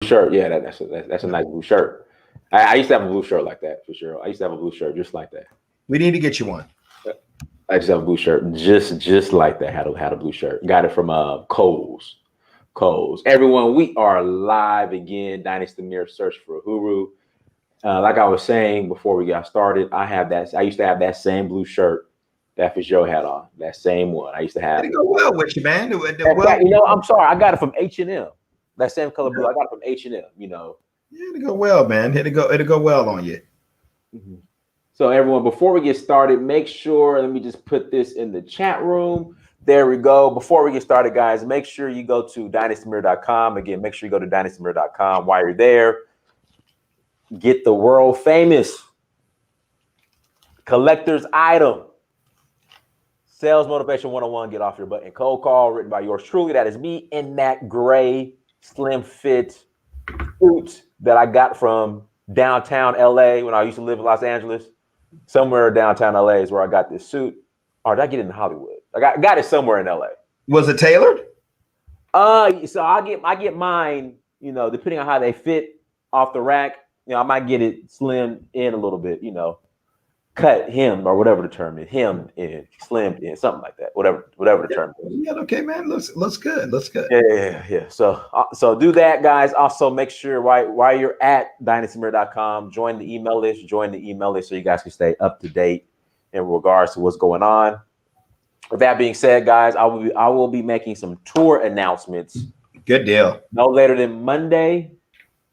shirt. Yeah, that's a nice blue shirt. I used to have a blue shirt like that, for sure. I used to have a blue shirt just like that. We need to get you one. I just have a blue shirt just like that. Had a blue shirt. Got it from Kohl's. Kohl's. Everyone, we are live again. Dynasty Mirror search for Uhuru. Like I was saying before we got started, I used to have that same blue shirt that Fitzgerald had on. That same one. I used to have. It'll go well with you, man. I'm sorry. I got it from H&M. That same color blue. I got it from H&M. Yeah, it'll go well, man. It'll go well on you. Mm-hmm. So everyone, before we get started, make sure, let me just put this in the chat room. There we go. Before we get started, guys, make sure you go to dynastymirror.com. Again, make sure you go to dynastymirror.com. While you're there, get the world famous collector's item. Sales Motivation 101, Get Off Your Butt and Cold Call, written by yours truly. That is me in that gray, slim fit suit that I got from downtown LA when I used to live in Los Angeles. Somewhere downtown LA is where I got this suit. Or did I get it in Hollywood? I got it somewhere in LA. Was it tailored? So I get mine, depending on how they fit off the rack. I might get it slimmed in a little bit, cut him or whatever the term is, him in, slimmed in, something like that. Whatever the term is. Yeah, okay, man. Looks good. Looks good. Yeah. So do that, guys. Also, make sure while you're at dynastymirror.com, join the email list. So you guys can stay up to date in regards to what's going on. With that being said, guys, I will be making some tour announcements. Good deal. No later than Monday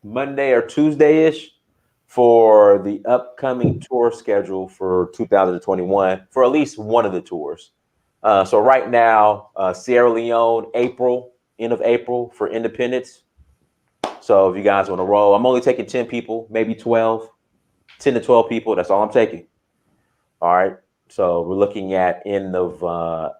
or Tuesday-ish for the upcoming tour schedule for 2021 for at least one of the tours. So right now, Sierra Leone, end of April for Independence. So if you guys want to roll, I'm only taking 10 people, maybe 12, 10 to 12 people. That's all I'm taking. All right. So we're looking at end of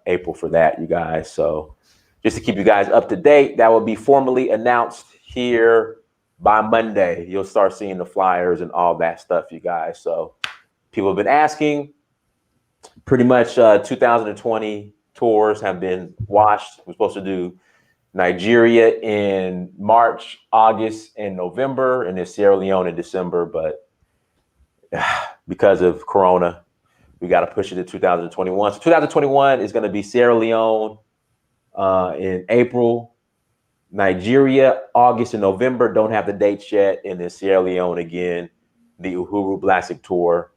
April for that, you guys. So just to keep you guys up to date, that will be formally announced here by Monday. You'll start seeing the flyers and all that stuff, you guys. So people have been asking. Pretty much 2020 tours have been washed. We're supposed to do Nigeria in March, August, and November, and then Sierra Leone in December. But because of Corona, we got to push it to 2021. So 2021 is going to be Sierra Leone in April, Nigeria, August and November. Don't have the dates yet. And then Sierra Leone again, the Uhuru Classic Tour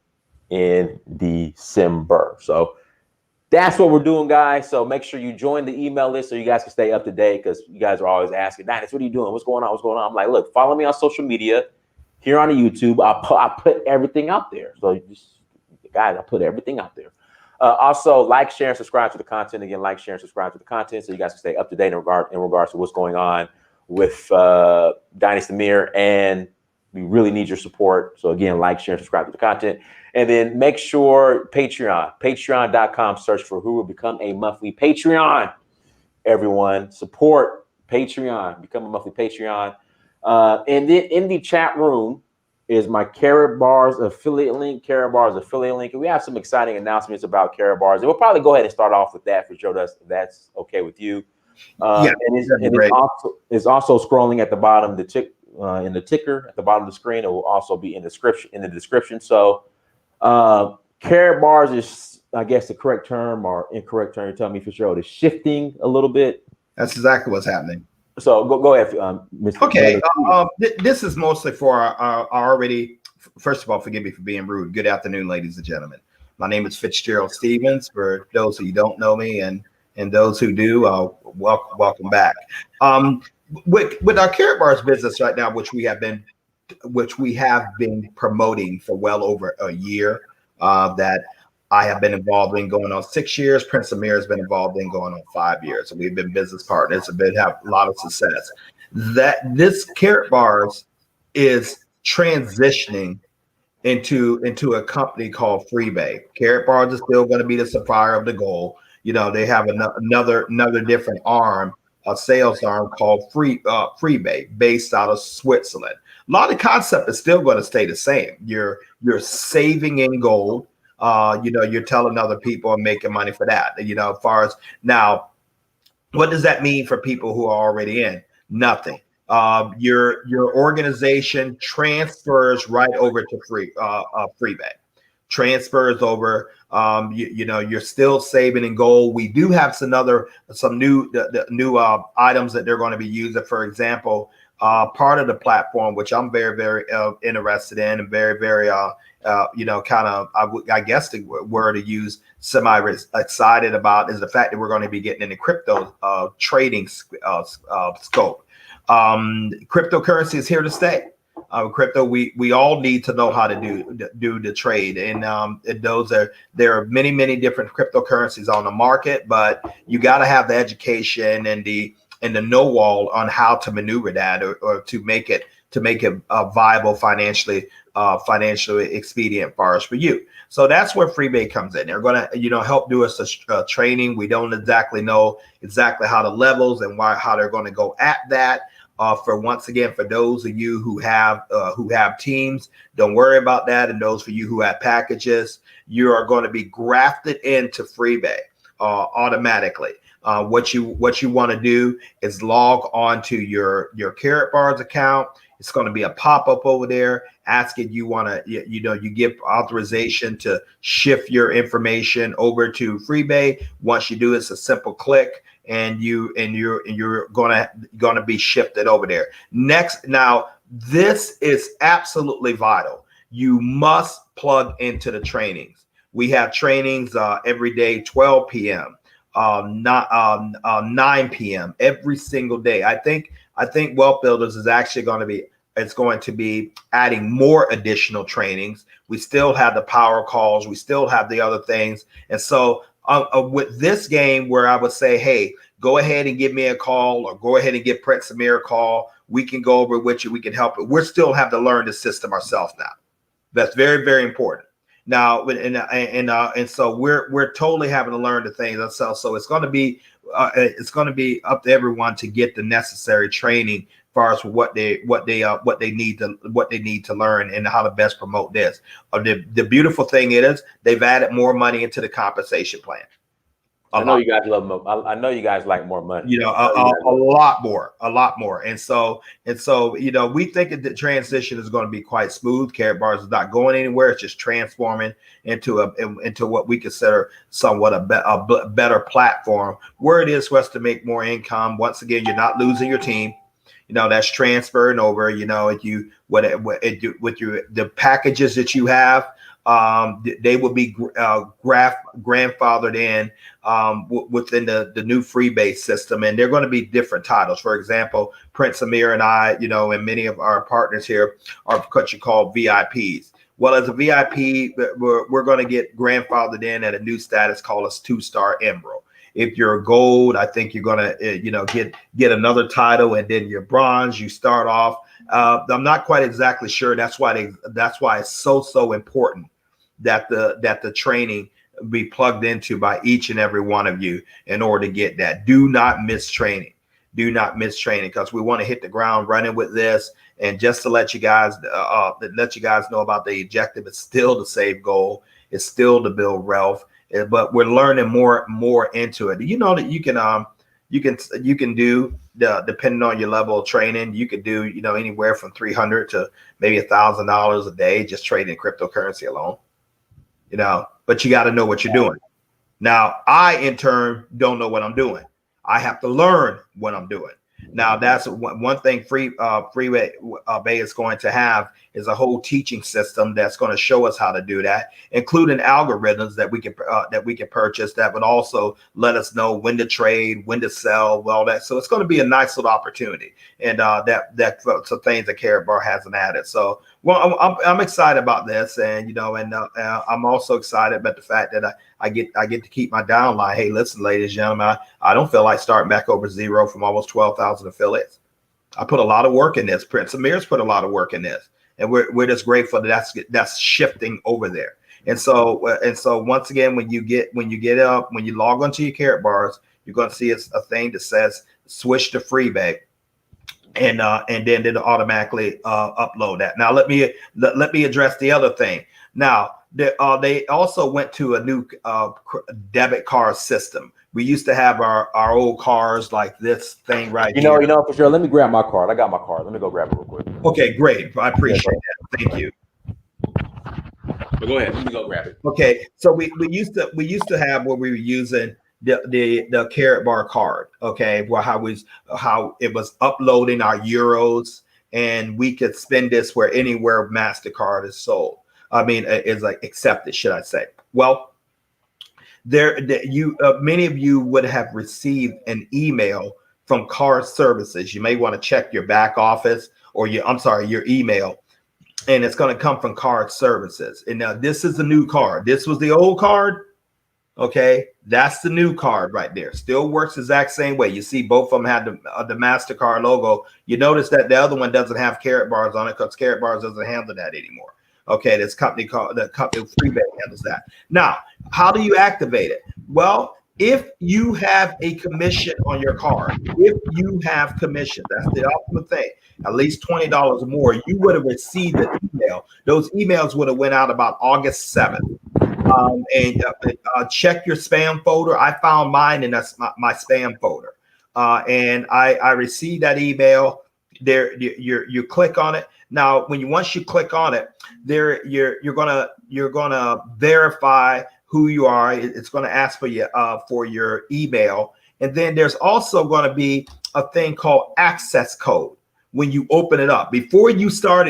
in December. So that's what we're doing, guys. So make sure you join the email list so you guys can stay up to date, because you guys are always asking, Dennis, what are you doing? What's going on? I'm like, look, follow me on social media here on the YouTube. I put everything out there. So guys, I put everything out there. Also, like, share, and subscribe to the content. Again, like, share, and subscribe to the content so you guys can stay up to date in regards to what's going on with Dynasty Mirror, and we really need your support. So again, like, share, and subscribe to the content. And then make sure patreon.com, search for who will become a monthly Patreon. Everyone, support Patreon, become a monthly Patreon. And then in the chat room is my Karatbars affiliate link. And we have some exciting announcements about Karatbars. And we'll probably go ahead and start off with that for Joe. That's okay with you. Yeah, it's also scrolling at the bottom, in the ticker at the bottom of the screen. It will also be in the description. So Karatbars is, I guess, the correct term or incorrect term. Tell me, Fitzgerald, is shifting a little bit. That's exactly what's happening. So go ahead, Mr. Okay, this is mostly for our already. First of all, forgive me for being rude. Good afternoon, ladies and gentlemen. My name is Fitzgerald Stevens. For those who don't know me, and those who do, welcome back. With our Karatbars business right now, which we have been promoting for well over a year, that I have been involved in going on 6 years. Prince Amir has been involved in going on 5 years. So we've been business partners and have a lot of success. That this Karatbars is transitioning into a company called Freebay. Karatbars is still going to be the supplier of the gold. They have another different arm, a sales arm called Freebay, based out of Switzerland. A lot of the concept is still going to stay the same. You're saving in gold. You're telling other people and making money for that. As far as now, what does that mean for people who are already in? Nothing. your organization transfers right over to Freebay. Transfers over. You know, you're still saving in gold. We do have some new new items that they're going to be using. For example, part of the platform, which I'm very interested in, and very you know, kind of, I guess the word to use, semi excited about, is the fact that we're going to be getting into crypto trading scope. Cryptocurrency is here to stay. Crypto, we all need to know how to do the trade, and there are many different cryptocurrencies on the market, but you got to have the education and the know-all on how to maneuver that, or to make it viable financially expedient for you. So that's where Freebay comes in. They're going to, you know, help do us a training. We don't exactly know how the levels and how they're going to go at that. For once again, for those of you who have teams, don't worry about that. And those for you who have packages, you are going to be grafted into Freebay automatically. What you want to do is log on to your Carrot Bars account. It's going to be a pop-up over there asking you you give authorization to shift your information over to Freebay. Once you do, it's a simple click, and you're gonna be shifted over there. Next, now this is absolutely vital. You must plug into the trainings. We have trainings every day, 12 p.m. 9 p.m. every single day. I think Wealth Builders is actually going to be adding more additional trainings. We still have the power calls. We still have the other things. And so with this game, where I would say, hey, go ahead and give me a call, or go ahead and give Prince Amir a call. We can go over with you. We can help it. We still have to learn the system ourselves now. That's very important. Now, and so we're totally having to learn the things ourselves. So it's going to be up to everyone to get the necessary training as far as what they need to learn and how to best promote this. The beautiful thing is they've added more money into the compensation plan. I know you guys love more. I know you guys like more money. You know, a lot more. And so, you know, we think that the transition is going to be quite smooth. Carrot Bars is not going anywhere. It's just transforming into what we consider somewhat a better platform, where it is for us to make more income. Once again, you're not losing your team. You know, that's transferring over. You know, with the packages that you have, they will be grandfathered in within the new Freebay system, and they're going to be different titles. For example, Prince Amir and I, you know, and many of our partners here are what you call VIPs. Well, as a VIP, we're going to get grandfathered in at a new status called a 2-star Emerald. If you're gold, I think you're going to get another title, and then you're bronze. You start off. I'm not quite exactly sure. That's why it's so important that the training be plugged into by each and every one of you in order to get that. Do not miss training. Do not miss training, because we want to hit the ground running with this. And just to let you guys know about the objective, it's still to save gold. It's still to build wealth, but we're learning more into it. You know that you can do depending on your level of training, you could do, you know, anywhere from $300 to maybe $1,000 a day just trading cryptocurrency alone. You know, but you got to know what you're doing. Now, I in turn don't know what I'm doing. I have to learn what I'm doing. Now, that's one thing Freebay is going to have, is a whole teaching system that's going to show us how to do that, including algorithms that we can purchase that would also let us know when to trade, when to sell, all that. So it's going to be a nice little opportunity, and so things that Carrot Bar hasn't added. So, well, I'm excited about this, and you know, and I'm also excited about the fact that I get to keep my downline. Hey, listen, ladies and gentlemen, I don't feel like starting back over zero from almost 12,000 affiliates. I put a lot of work in this. Prince Amir's put a lot of work in this, and we're just grateful that that's shifting over there. And so once again, when you log onto your Carrot Bars, you're going to see a thing that says switch to Freebay. And then it'll automatically upload that. Now let me address the other thing. Now they also went to a new debit card system. We used to have our old cars like this thing right here. For sure. Let me grab my card. I got my card. Let me go grab it real quick. Okay, great. I appreciate that. Thank you. But go ahead. Let me go grab it. Okay, so we used to have where we were using the Carrot Bar card. Okay, well how it was uploading our euros, and we could spend this where anywhere Mastercard is sold. I mean, is like accepted, should I say? Well, many of you would have received an email from card services. You may want to check your back office or your email, and it's going to come from card services. And now this is the new card. This was the old card. Okay, that's the new card right there. Still works exact same way. You see, both of them had the MasterCard logo. You notice that the other one doesn't have Carrot Bars on it because Carrot Bars doesn't handle that anymore. Okay, the company Freebet handles that. Now, how do you activate it? Well, if you have a commission on your card, if you have commission, that's the ultimate thing, at least $20 or more, you would have received an email. Those emails would have went out about August 7th. And check your spam folder. I found mine, and that's my spam folder. And I received that email. There, you click on it. Now, once you click on it, there you're gonna verify who you are. It's going to ask for your email, and then there's also going to be a thing called access code. When you open it up, before you start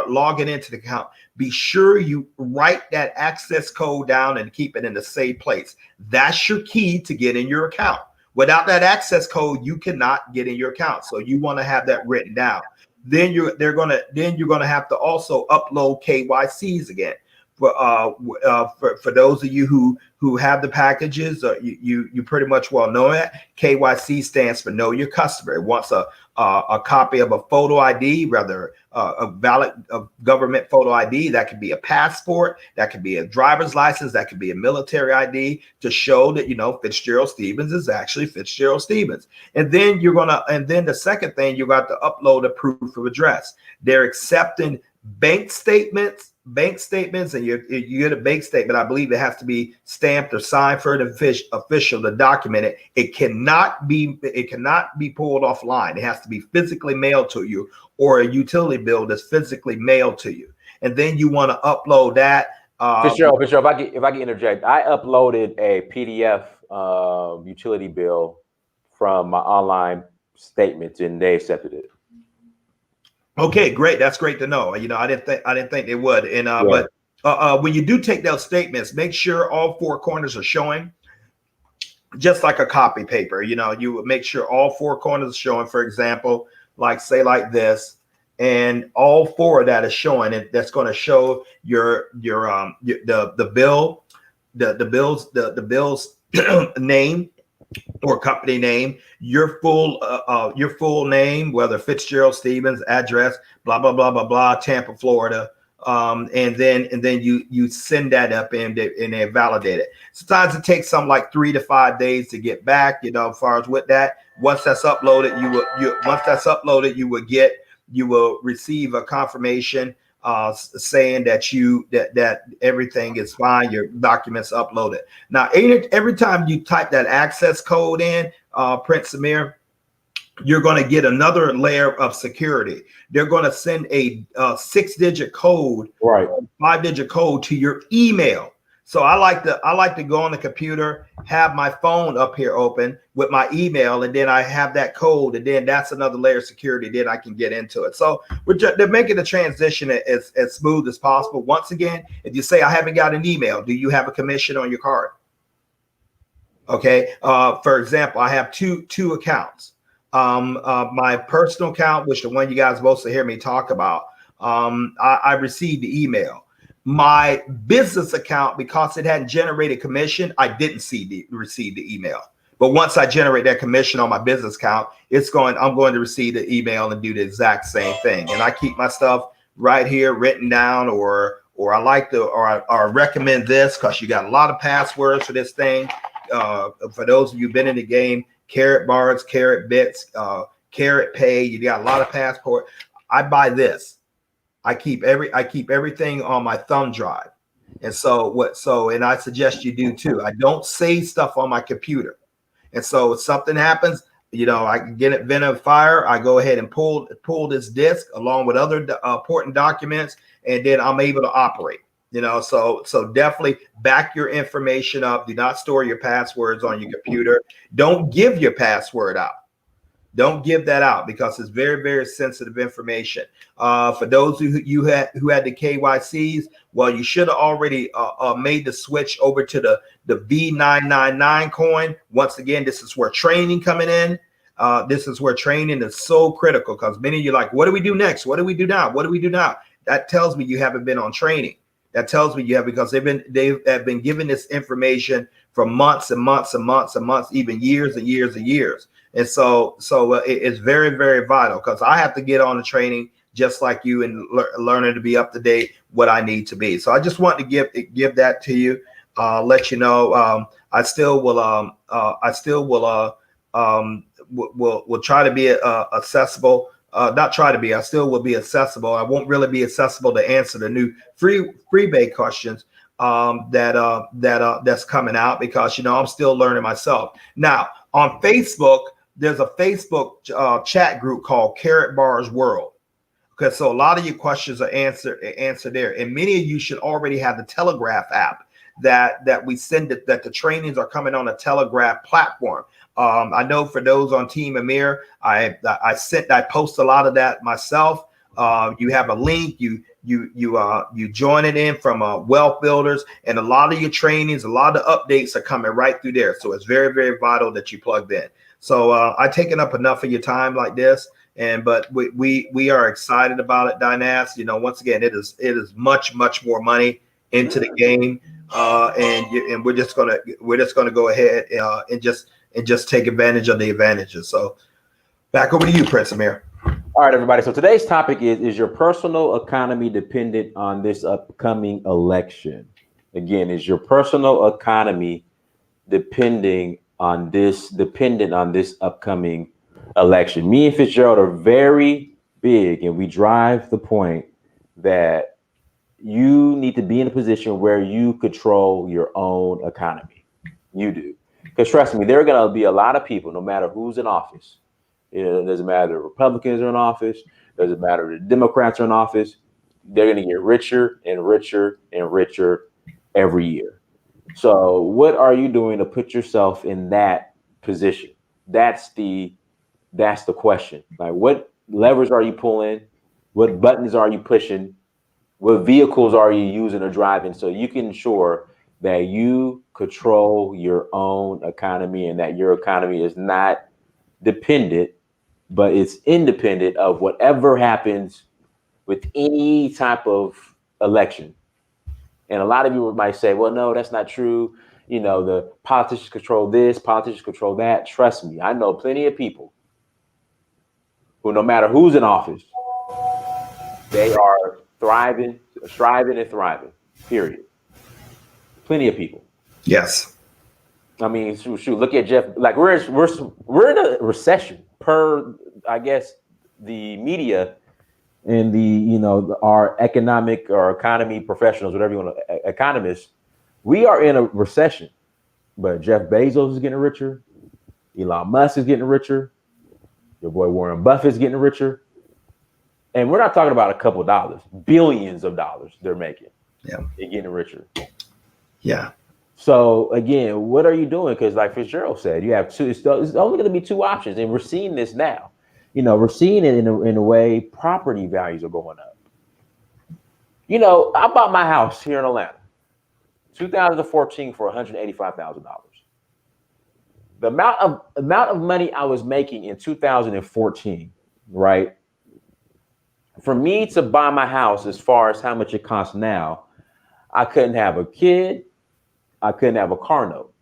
logging into the account, be sure you write that access code down and keep it in the safe place. That's your key to get in your account. Without that access code, you cannot get in your account. So you want to have that written down. Then you're gonna have to also upload KYCs again. For those of you who have the packages, you pretty much well know it. KYC stands for Know Your Customer. It wants a copy of a photo ID, rather a valid government photo ID. That could be a passport, that could be a driver's license, that could be a military ID to show that Fitzgerald Stevens is actually Fitzgerald Stevens. And then the second thing, you got to upload a proof of address. They're accepting bank statements, and you get a bank statement. I believe it has to be stamped or signed for an official to document it. It cannot be pulled offline. It has to be physically mailed to you, or a utility bill that's physically mailed to you. And then you want to upload that. Fitzgerald, if I can interject, I uploaded a PDF utility bill from my online statements, and they accepted it. Okay, great. That's great to know. I didn't think they would. And but when you do take those statements, make sure all four corners are showing, just like a copy paper. You would make sure all four corners are showing. For example, like this, and all four of that is showing. And that's going to show the bill's name or company name, your full name, whether Fitzgerald Stevens, address, blah blah blah blah blah, Tampa, Florida, and then you send that up and they validate it. Sometimes it takes something like 3 to 5 days to get back. As far as with that, once that's uploaded, you will receive a confirmation saying that everything is fine, your documents uploaded. Now, every time you type that access code in, Prince Amir, you're going to get another layer of security. They're going to send a 6-digit code, right, 5-digit code to your email. So I like to go on the computer, have my phone up here open with my email, and then I have that code, and then that's another layer of security. Then I can get into it. So they're making the transition as smooth as possible. Once again, if you say I haven't got an email, do you have a commission on your card? Okay. For example, I have two accounts. My personal account, which the one you guys mostly hear me talk about, I received the email. My business account, because it hadn't generated commission, I didn't receive the email. But once I generate that commission on my business account, I'm going to receive the email and do the exact same thing. And I keep my stuff right here written down, or I recommend this because you got a lot of passwords for this thing. For those of you who've been in the game, Carrot Bars, Carrot Bits, Carrot Pay, you got a lot of passport. I buy this. I keep everything on my thumb drive. And and I suggest you do too. I don't save stuff on my computer. And so if something happens, I can get it vent a fire. I go ahead and pull this disk along with other important documents, and then I'm able to operate. So definitely back your information up. Do not store your passwords on your computer. Don't give your password out. Don't give that out because it's very, very sensitive information. For those who had the KYCs, well, you should have already made the switch over to the V999 coin. Once again, this is where training coming in. This is where training is so critical because many of you are like, what do we do next? What do we do now? What do we do now? That tells me you haven't been on training. That tells me you have, because they have been given this information for months and months and months and months, even years and years and years. And so it's very, very vital because I have to get on the training just like you and learning to be up to date what I need to be. So I just want to give that to you, let you know. I still will try to be accessible. Not try to be. I still will be accessible. I won't really be accessible to answer the new freebie questions that's coming out because I'm still learning myself. Now on Facebook, there's a Facebook chat group called Carrot Bars World. Okay, so a lot of your questions are answered there, and many of you should already have the Telegraph app that we send it. That the trainings are coming on a Telegraph platform. I know for those on Team Amir, I post a lot of that myself. You have a link. You join it in from Wealth Builders, and a lot of your trainings, a lot of updates are coming right through there. So it's very, very vital that you plugged in. So I've taken up enough of your time like this, but we are excited about it, Dynas. Once again, it is much, much more money into the game, and we're just gonna go ahead and just take advantage of the advantages. So back over to you, Prince Amir. All right, everybody. So today's topic is your personal economy dependent on this upcoming election? Again, is your personal economy dependent on this upcoming election? Me and Fitzgerald are very big, and we drive the point that you need to be in a position where you control your own economy. You do. Because trust me, there are going to be a lot of people, no matter who's in office. It doesn't matter if Republicans are in office. It doesn't matter if the Democrats are in office. They're going to get richer and richer and richer every year. So what are you doing to put yourself in that position? That's the question. Like, what levers are you pulling? What buttons are you pushing? What vehicles are you using or driving so you can ensure that you control your own economy and that your economy is not dependent, but it's independent of whatever happens with any type of election. And a lot of you might say, well, no, that's not true. The politicians control this, politicians control that. Trust me, I know plenty of people who, no matter who's in office, they are striving and thriving, period. Plenty of people. Yes. I mean, shoot, look at Jeff. Like we're in a recession per, I guess, the media and our economic or economy professionals, whatever you want to, economists. We are in a recession, but Jeff Bezos is getting richer. Elon Musk is getting richer. Your boy Warren Buffett is getting richer. And we're not talking about a couple of dollars, billions of dollars they're making. Yeah. They're getting richer. Yeah. So again, what are you doing? Because like Fitzgerald said, you have two. It's only going to be two options, and we're seeing this now. We're seeing it in a way property values are going up. I bought my house here in Atlanta, 2014 for $185,000. The amount of money I was making in 2014, right? For me to buy my house, as far as how much it costs now, I couldn't have a kid. I couldn't have a car note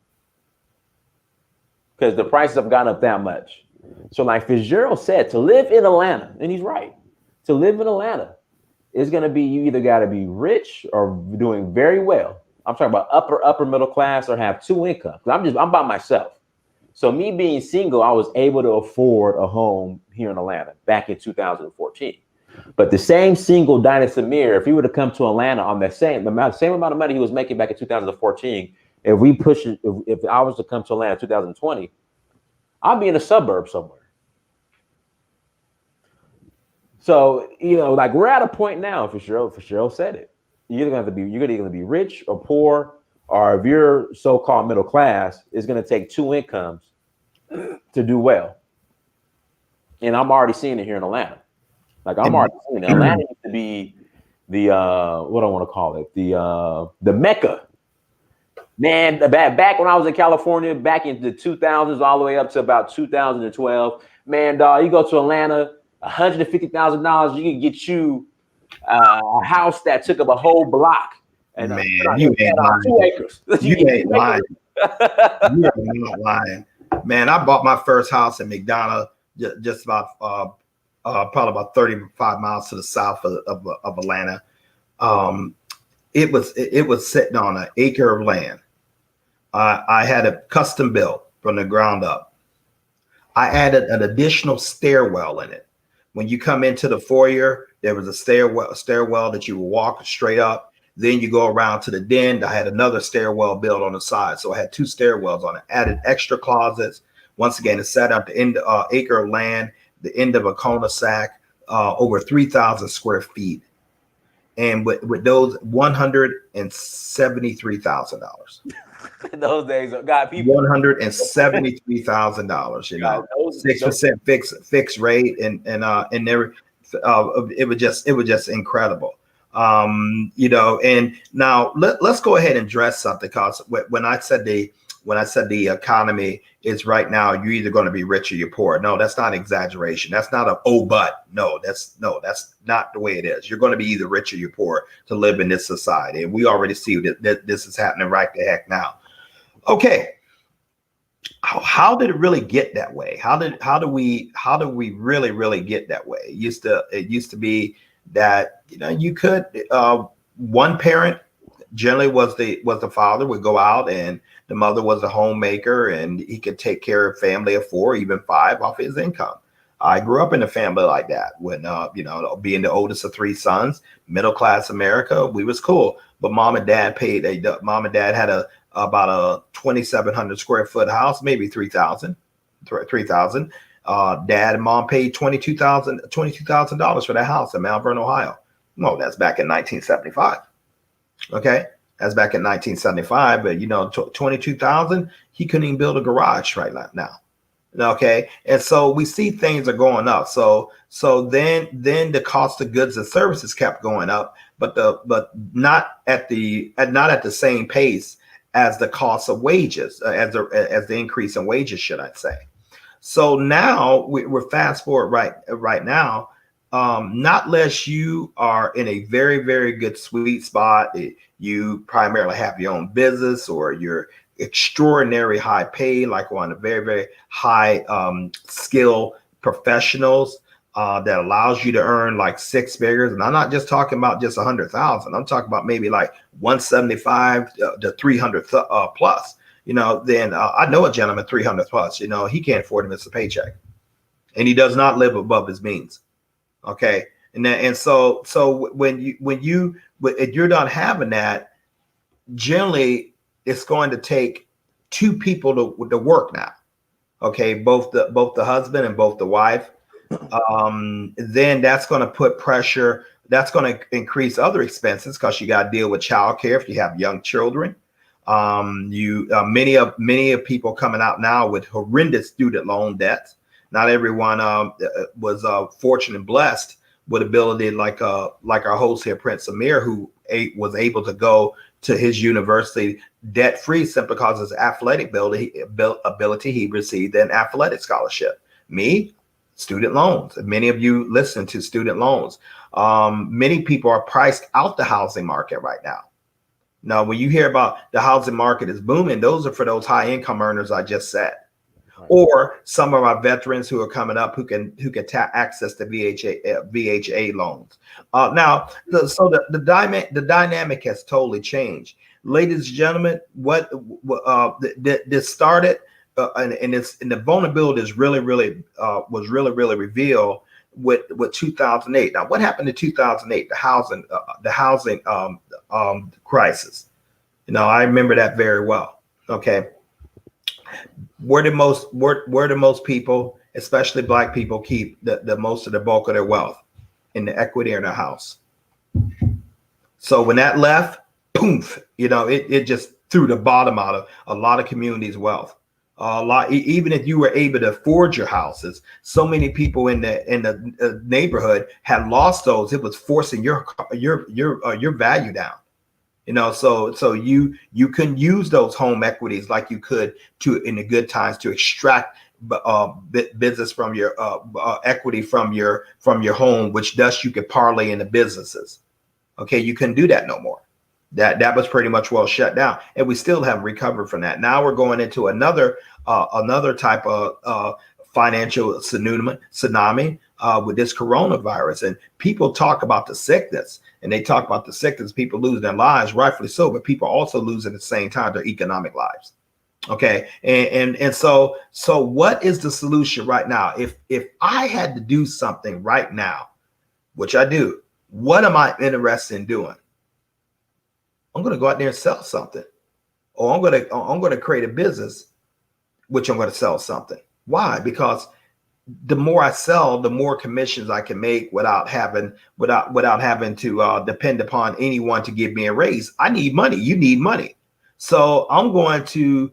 because the prices have gone up that much. So like Fitzgerald said, to live in Atlanta, and he's right, to live in Atlanta is going to be, you either got to be rich or doing very well. I'm talking about upper middle class or have two incomes. I'm by myself. So me being single, I was able to afford a home here in Atlanta back in 2014. But the same single Dinah Samir, if he would have come to Atlanta on that same amount of money he was making back in 2014, if we push it, if I was to come to Atlanta in 2020, I'll be in a suburb somewhere. So, like we're at a point now, Fitzgerald said it. You're gonna be rich or poor, or if you're so-called middle class, it's gonna take two incomes to do well. And I'm already seeing it here in Atlanta. Like I'm already seeing it. Atlanta used to be the what I want to call it, the Mecca. Man, back when I was in California, back in the 2000s, all the way up to about 2012, man, dog, you go to Atlanta, $150,000, you can get you a house that took up a whole block. And man, you ain't lying. 2 acres. You ain't lying. You are not lying. Man, I bought my first house in McDonough, just about probably about 35 miles to the south of Atlanta. It was sitting on an acre of land. I had it custom built from the ground up. I added an additional stairwell in it. When you come into the foyer, there was a stairwell that you would walk straight up. Then you go around to the den. I had another stairwell built on the side. So I had 2 stairwells on it. Added extra closets. Once again, it sat at the end acre of land, the end of a cul-de-sac, over 3,000 square feet. And with those $173,000. In those days, God, people $173,000. You know, 6% fixed rate, and there, it was just incredible. And now let's go ahead and address something, because when I said the economy is right now, you're either going to be rich or you're poor. No, that's not exaggeration. That's not but. No, that's not the way it is. You're going to be either rich or you're poor to live in this society. And we already see that this is happening right the heck now. Okay. How did it really get that way? How do we really get that way? It used to be that, you could, one parent generally was the father, would go out, and the mother was a homemaker, and he could take care of a family of 4, even 5 off his income. I grew up in a family like that. When being the oldest of 3 sons, middle class America, we was cool. But mom and dad had about a 2,700 square foot house, maybe 3,000. Dad and mom paid $22,000 for that house in Mount Vernon, Ohio. No, that's back in 1975. Okay, that's back in 1975. But 22,000, he couldn't even build a garage right now. Okay, and so we see things are going up. So then the cost of goods and services kept going up, but not at the same pace as the cost of wages, as the increase in wages, should I say. So now we're fast forward right now. Not unless you are in a very, very good sweet spot, you primarily have your own business, or you're extraordinary high paid, like one of very, very high skill professionals that allows you to earn like 6 figures. And I'm not just talking about just 100,000. I'm talking about maybe like 175 to 300 plus. Then I know a gentleman 300 plus. He can't afford to miss a paycheck, and he does not live above his means. Okay, and so when you're not having that, generally it's going to take 2 people to work now. Okay, both the husband and both the wife. Then that's going to put pressure. That's going to increase other expenses, because you got to deal with childcare if you have young children. Many of people coming out now with horrendous student loan debts. Not everyone was fortunate and blessed with ability like our host here, Prince Amir, who was able to go to his university debt free simply because of his athletic ability. He received an athletic scholarship. Me, student loans. Many of you listen to student loans. Many people are priced out the housing market right now. Now, when you hear about the housing market is booming, those are for those high income earners I just said. Or some of our veterans who are coming up who can access the VHA loans. Now, the dynamic has totally changed, ladies and gentlemen. This started, and the vulnerability is was really revealed with 2008. Now, what happened in 2008? The housing crisis. I remember that very well. Okay, where do most people, especially Black people, keep the most of the bulk of their wealth? In the equity in their house. So when that left, poof, it just threw the bottom out of a lot of communities' wealth. Even if you were able to afford your houses, so many people in the neighborhood had lost those. It was forcing your value down. So you couldn't use those home equities like you could in the good times to extract business from your equity from your home, which thus you could parlay into businesses. Okay, you couldn't do that no more. That was pretty much well shut down, and we still haven't recovered from that. Now we're going into another type of financial tsunami with this coronavirus. And people talk about the sickness, and they talk about the sickness, people losing their lives, rightfully so, but people also lose at the same time their economic lives. Okay, and so what is the solution right now? If I had to do something right now, which I do, what am I interested in doing? I'm going to go out there and sell something, or I'm going to create a business, which I'm going to sell something. Why? Because the more I sell, the more commissions I can make without having to depend upon anyone to give me a raise. I need money. You need money. So I'm going to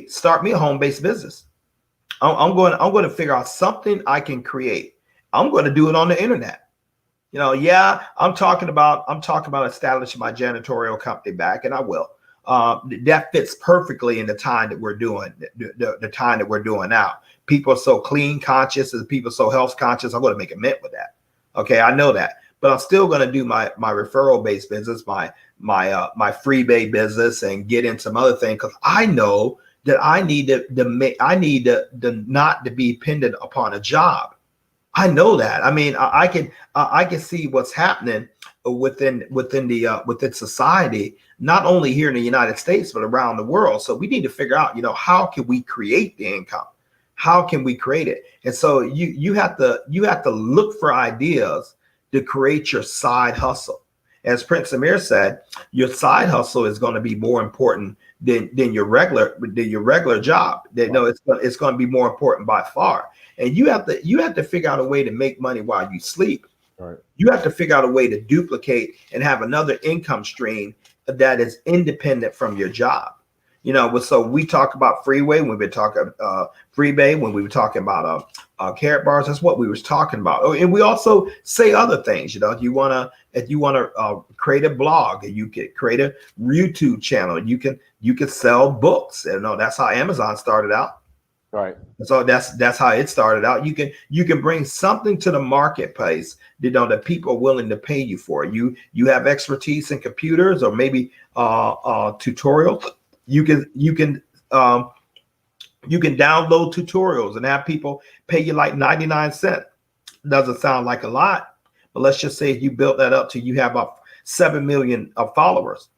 start me a home-based business. I'm going to figure out something I can create. I'm going to do it on the internet. I'm talking about establishing my janitorial company back, and I will. That fits perfectly in the time that we're doing, the time that we're doing now. People are so clean conscious, and people are so health conscious. I'm going to make a mint with that. Okay, I know that, but I'm still going to do my referral based business, my freebie business, and get in some other thing, because I know that I need to not to be dependent upon a job. I know that. I mean, I can see what's happening within society, not only here in the United States, but around the world. So we need to figure out, how can we create the income? How can we create it? And so you have to look for ideas to create your side hustle. As Prince Amir said, your side hustle is going to be more important than your regular job. It's going to be more important by far. And you have to figure out a way to make money while you sleep. Right. You have to figure out a way to duplicate and have another income stream that is independent from your job. So we talk about freeway when we've been talking freebie, when we were talking about carrot bars. That's what we was talking about. Oh, and we also say other things. If you wanna create a blog, you can create a YouTube channel. You can sell books. That's how Amazon started out. Right. So that's how it started out. You can bring something to the marketplace, that people are willing to pay you for. You have expertise in computers, or maybe tutorials. You can download tutorials and have people pay you like 99 cents. Doesn't sound like a lot, but let's just say if you built that up to you have about 7 million followers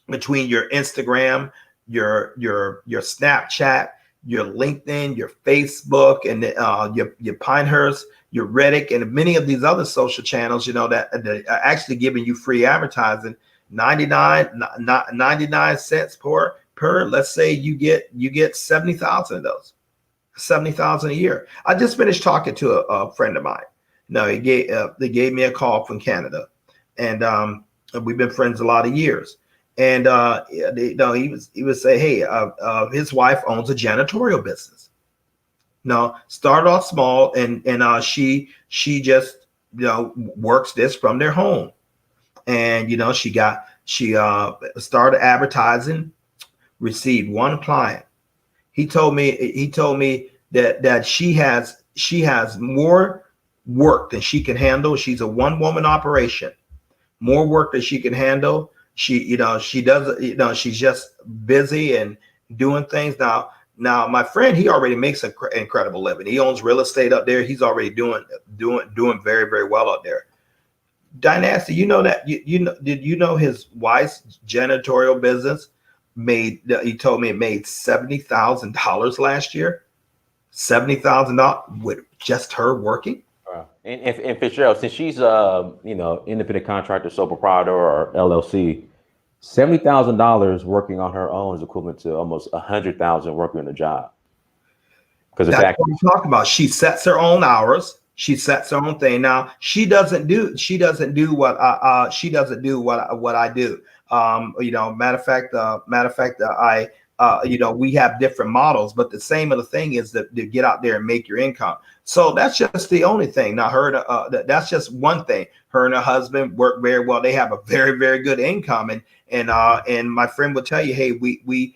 between your Instagram, your Snapchat, your LinkedIn, your Facebook, and your Pinehurst, your Reddit, and many of these other social channels, that are actually giving you free advertising. 99 cents per. Let's say you get 70,000 of those, 70,000 a year. I just finished talking to a friend of mine. They gave me a call from Canada, and we've been friends a lot of years. And he would say, hey, his wife owns a janitorial business. Started off small, and she just works this from their home. And she started advertising, received one client. He told me that she has more work than she can handle. She's a one-woman operation, more work than she can handle. She does, she's just busy and doing things. Now my friend, he already makes an incredible living. He owns real estate up there. He's already doing very, very well up there. Dynasty, did you know his wife's janitorial business he told me it made $70,000 last year? $70,000 with just her working? And Fitzgerald, since she's independent contractor, sole proprietor, or LLC, $70,000 working on her own is equivalent to almost 100,000 working in a job. Because the That's fact what I'm talking about. She sets her own hours. She sets her own thing. Now she doesn't do what I do. Matter of fact, we have different models, but the same of the thing is to get out there and make your income. So that's just the only thing. Now that's just one thing. Her and her husband work very well. They have a very, very good income, and my friend will tell you, hey, we're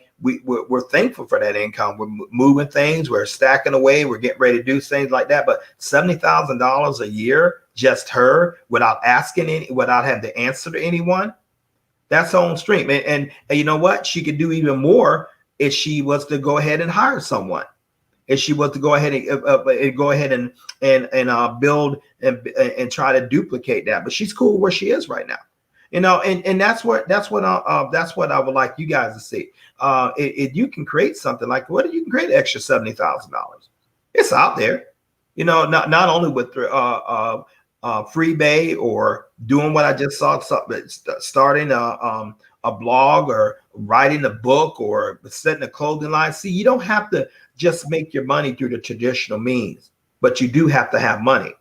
thankful for that income. We're moving things, we're stacking away, we're getting ready to do things like that. But $70,000 a year, just her, without having to answer to anyone, that's her own stream. And you know what? She could do even more if she was to go ahead and hire someone. If she was to go ahead and build and try to duplicate that. But she's cool where she is right now. And that's what I would like you guys to see. If you can create something like what if you can create an extra $70,000? It's out there. Not only with Freebay or doing what I just saw, starting a blog or writing a book or setting a clothing line. See, you don't have to just make your money through the traditional means, but you do have to have money.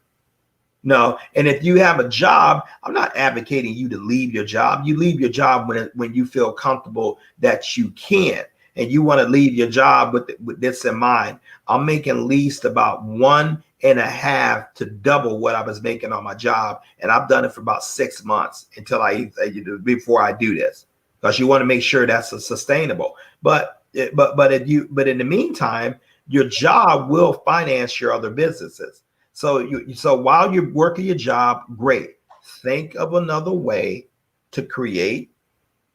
No, and if you have a job, I'm not advocating you to leave your job. You leave your job when you feel comfortable that you can, and you want to leave your job with this in mind. I'm making at least about 1.5 to double what I was making on my job, and I've done it for about 6 months before I do this, because you want to make sure that's sustainable. But in the meantime, your job will finance your other businesses. So while you're working your job, great. Think of another way to create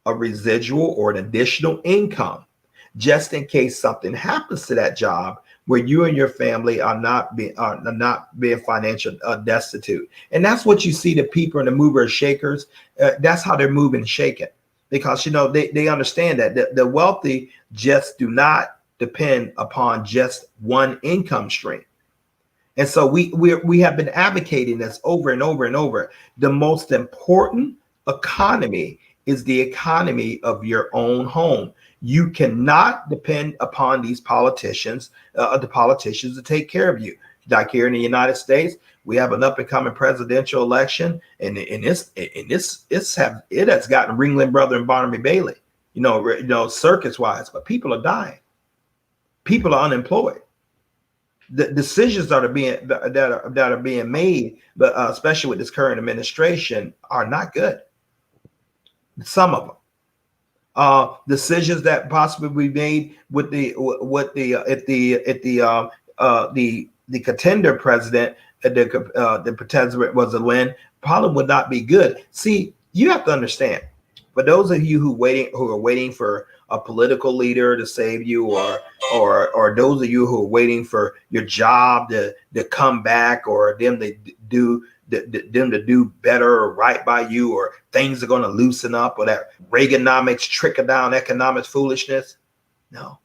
a residual or an additional income, just in case something happens to that job where you and your family are not being financial destitute. And that's what you see the people in the movers and shakers. That's how they're moving and shaking, because they understand that the wealthy just do not depend upon just one income stream. And so we have been advocating this over and over and over. The most important economy is the economy of your own home. You cannot depend upon these politicians, the politicians to take care of you. Like here in the United States, we have an up and coming presidential election, and it has gotten Ringling Brother and Barnaby Bailey, circus wise. But people are dying. People are unemployed. The decisions that are being made, but especially with this current administration, are not good. Some of them, decisions that possibly be made with the contender president, the pretender was a win, probably would not be good. See, you have to understand. For those of you who are waiting for a political leader to save you, or those of you who are waiting for your job to come back, or them to do better or right by you, or things are going to loosen up, or that Reaganomics trickle down economics foolishness. No,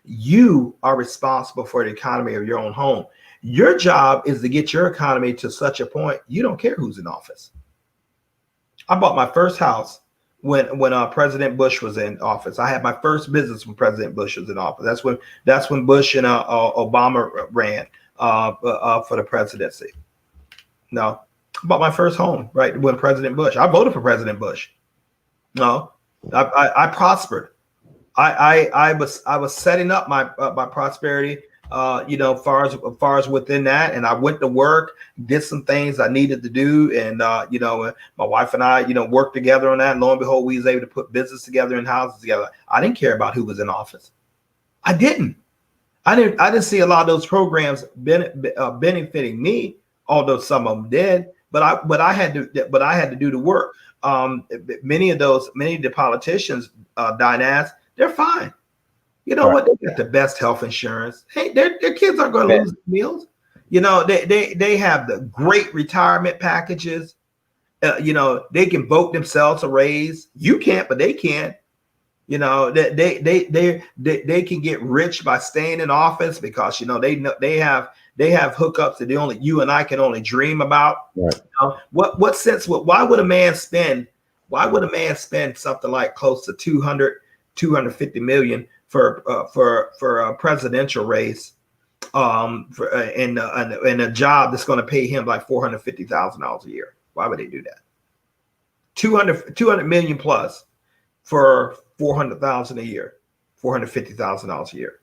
you are responsible for the economy of your own home. Your job is to get your economy to such a point you don't care who's in office. I bought my first house when President Bush was in office. I had my first business when President Bush was in office. That's when Bush and Obama ran for the presidency. No, I bought my first home right when President Bush. I voted for President Bush. No, I prospered. I was setting up my prosperity. Far as within that, and I went to work, did some things I needed to do, and my wife and I, worked together on that. And lo and behold, we was able to put business together and houses together. I didn't care about who was in office. I didn't see a lot of those programs benefiting me, although some of them did. But I had to do the work. Many of the politicians, Dinaz, they're fine. You know what? They got the best health insurance. Hey, their kids aren't going to lose meals. They have the great retirement packages. They can vote themselves a raise. You can't, but they can. They can get rich by staying in office, because they They have hookups that you and I can only dream about. Right. What sense? Why would a man spend? Why would a man spend something like close to 250 million for a presidential race, in a job that's going to pay him like $450,000 a year? Why would they do that? 200 million plus for 400,000 a year, $450,000 a year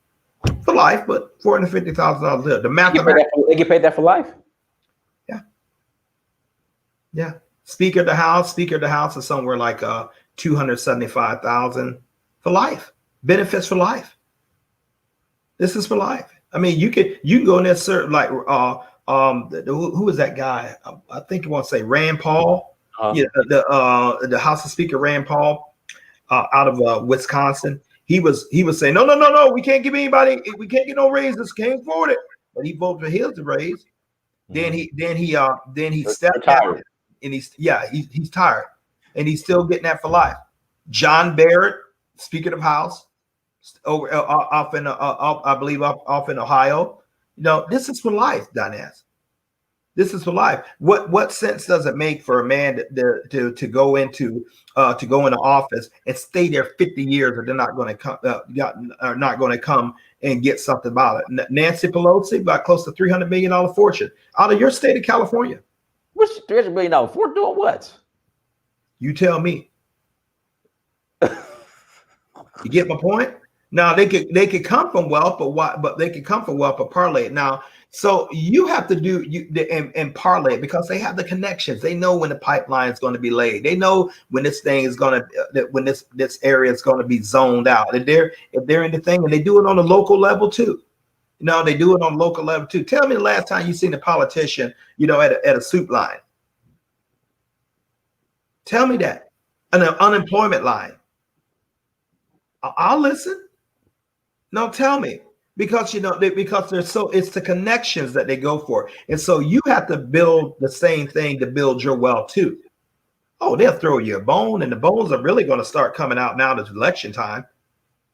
for life, but $450,000 a year. The mathematics. They get paid that for life. Yeah. Speaker of the House is somewhere like 275,000 for life. Benefits for life. This is for life. I mean, you can go in there, sir, like who is that guy? I think you want to say Rand Paul. Yeah, the House of Speaker Rand Paul out of Wisconsin. He was saying, no, we can't give anybody, we can't get no raises, can't afford it. But he voted for his raise. Mm-hmm. Then he stepped down, and he's tired, and he's still getting that for life. John Barrett, Speaker of the House, over off in I believe off in Ohio. This is for life, Dinez. This is for life. What sense does it make for a man to go into office and stay there 50 years, or they're not going to come and get something about it? Nancy Pelosi got close to $300 million fortune out of your state of California. What's $300 million for? Doing what? You tell me. You get my point? Now they could come from wealth, but they could come from wealth, but parlay it. Now, so you have to do and parlay it, because they have the connections. They know when the pipeline is going to be laid. They know when this thing is going to, when this area is going to be zoned out. If they're in the thing, and they do it on a local level too. They do it on a local level too. Tell me the last time you seen a politician, at a soup line. Tell me that. An unemployment line. I'll listen. No, tell me. Because it's the connections that they go for. And so you have to build the same thing to build your wealth too. Oh, they'll throw you a bone, and the bones are really going to start coming out now this election time.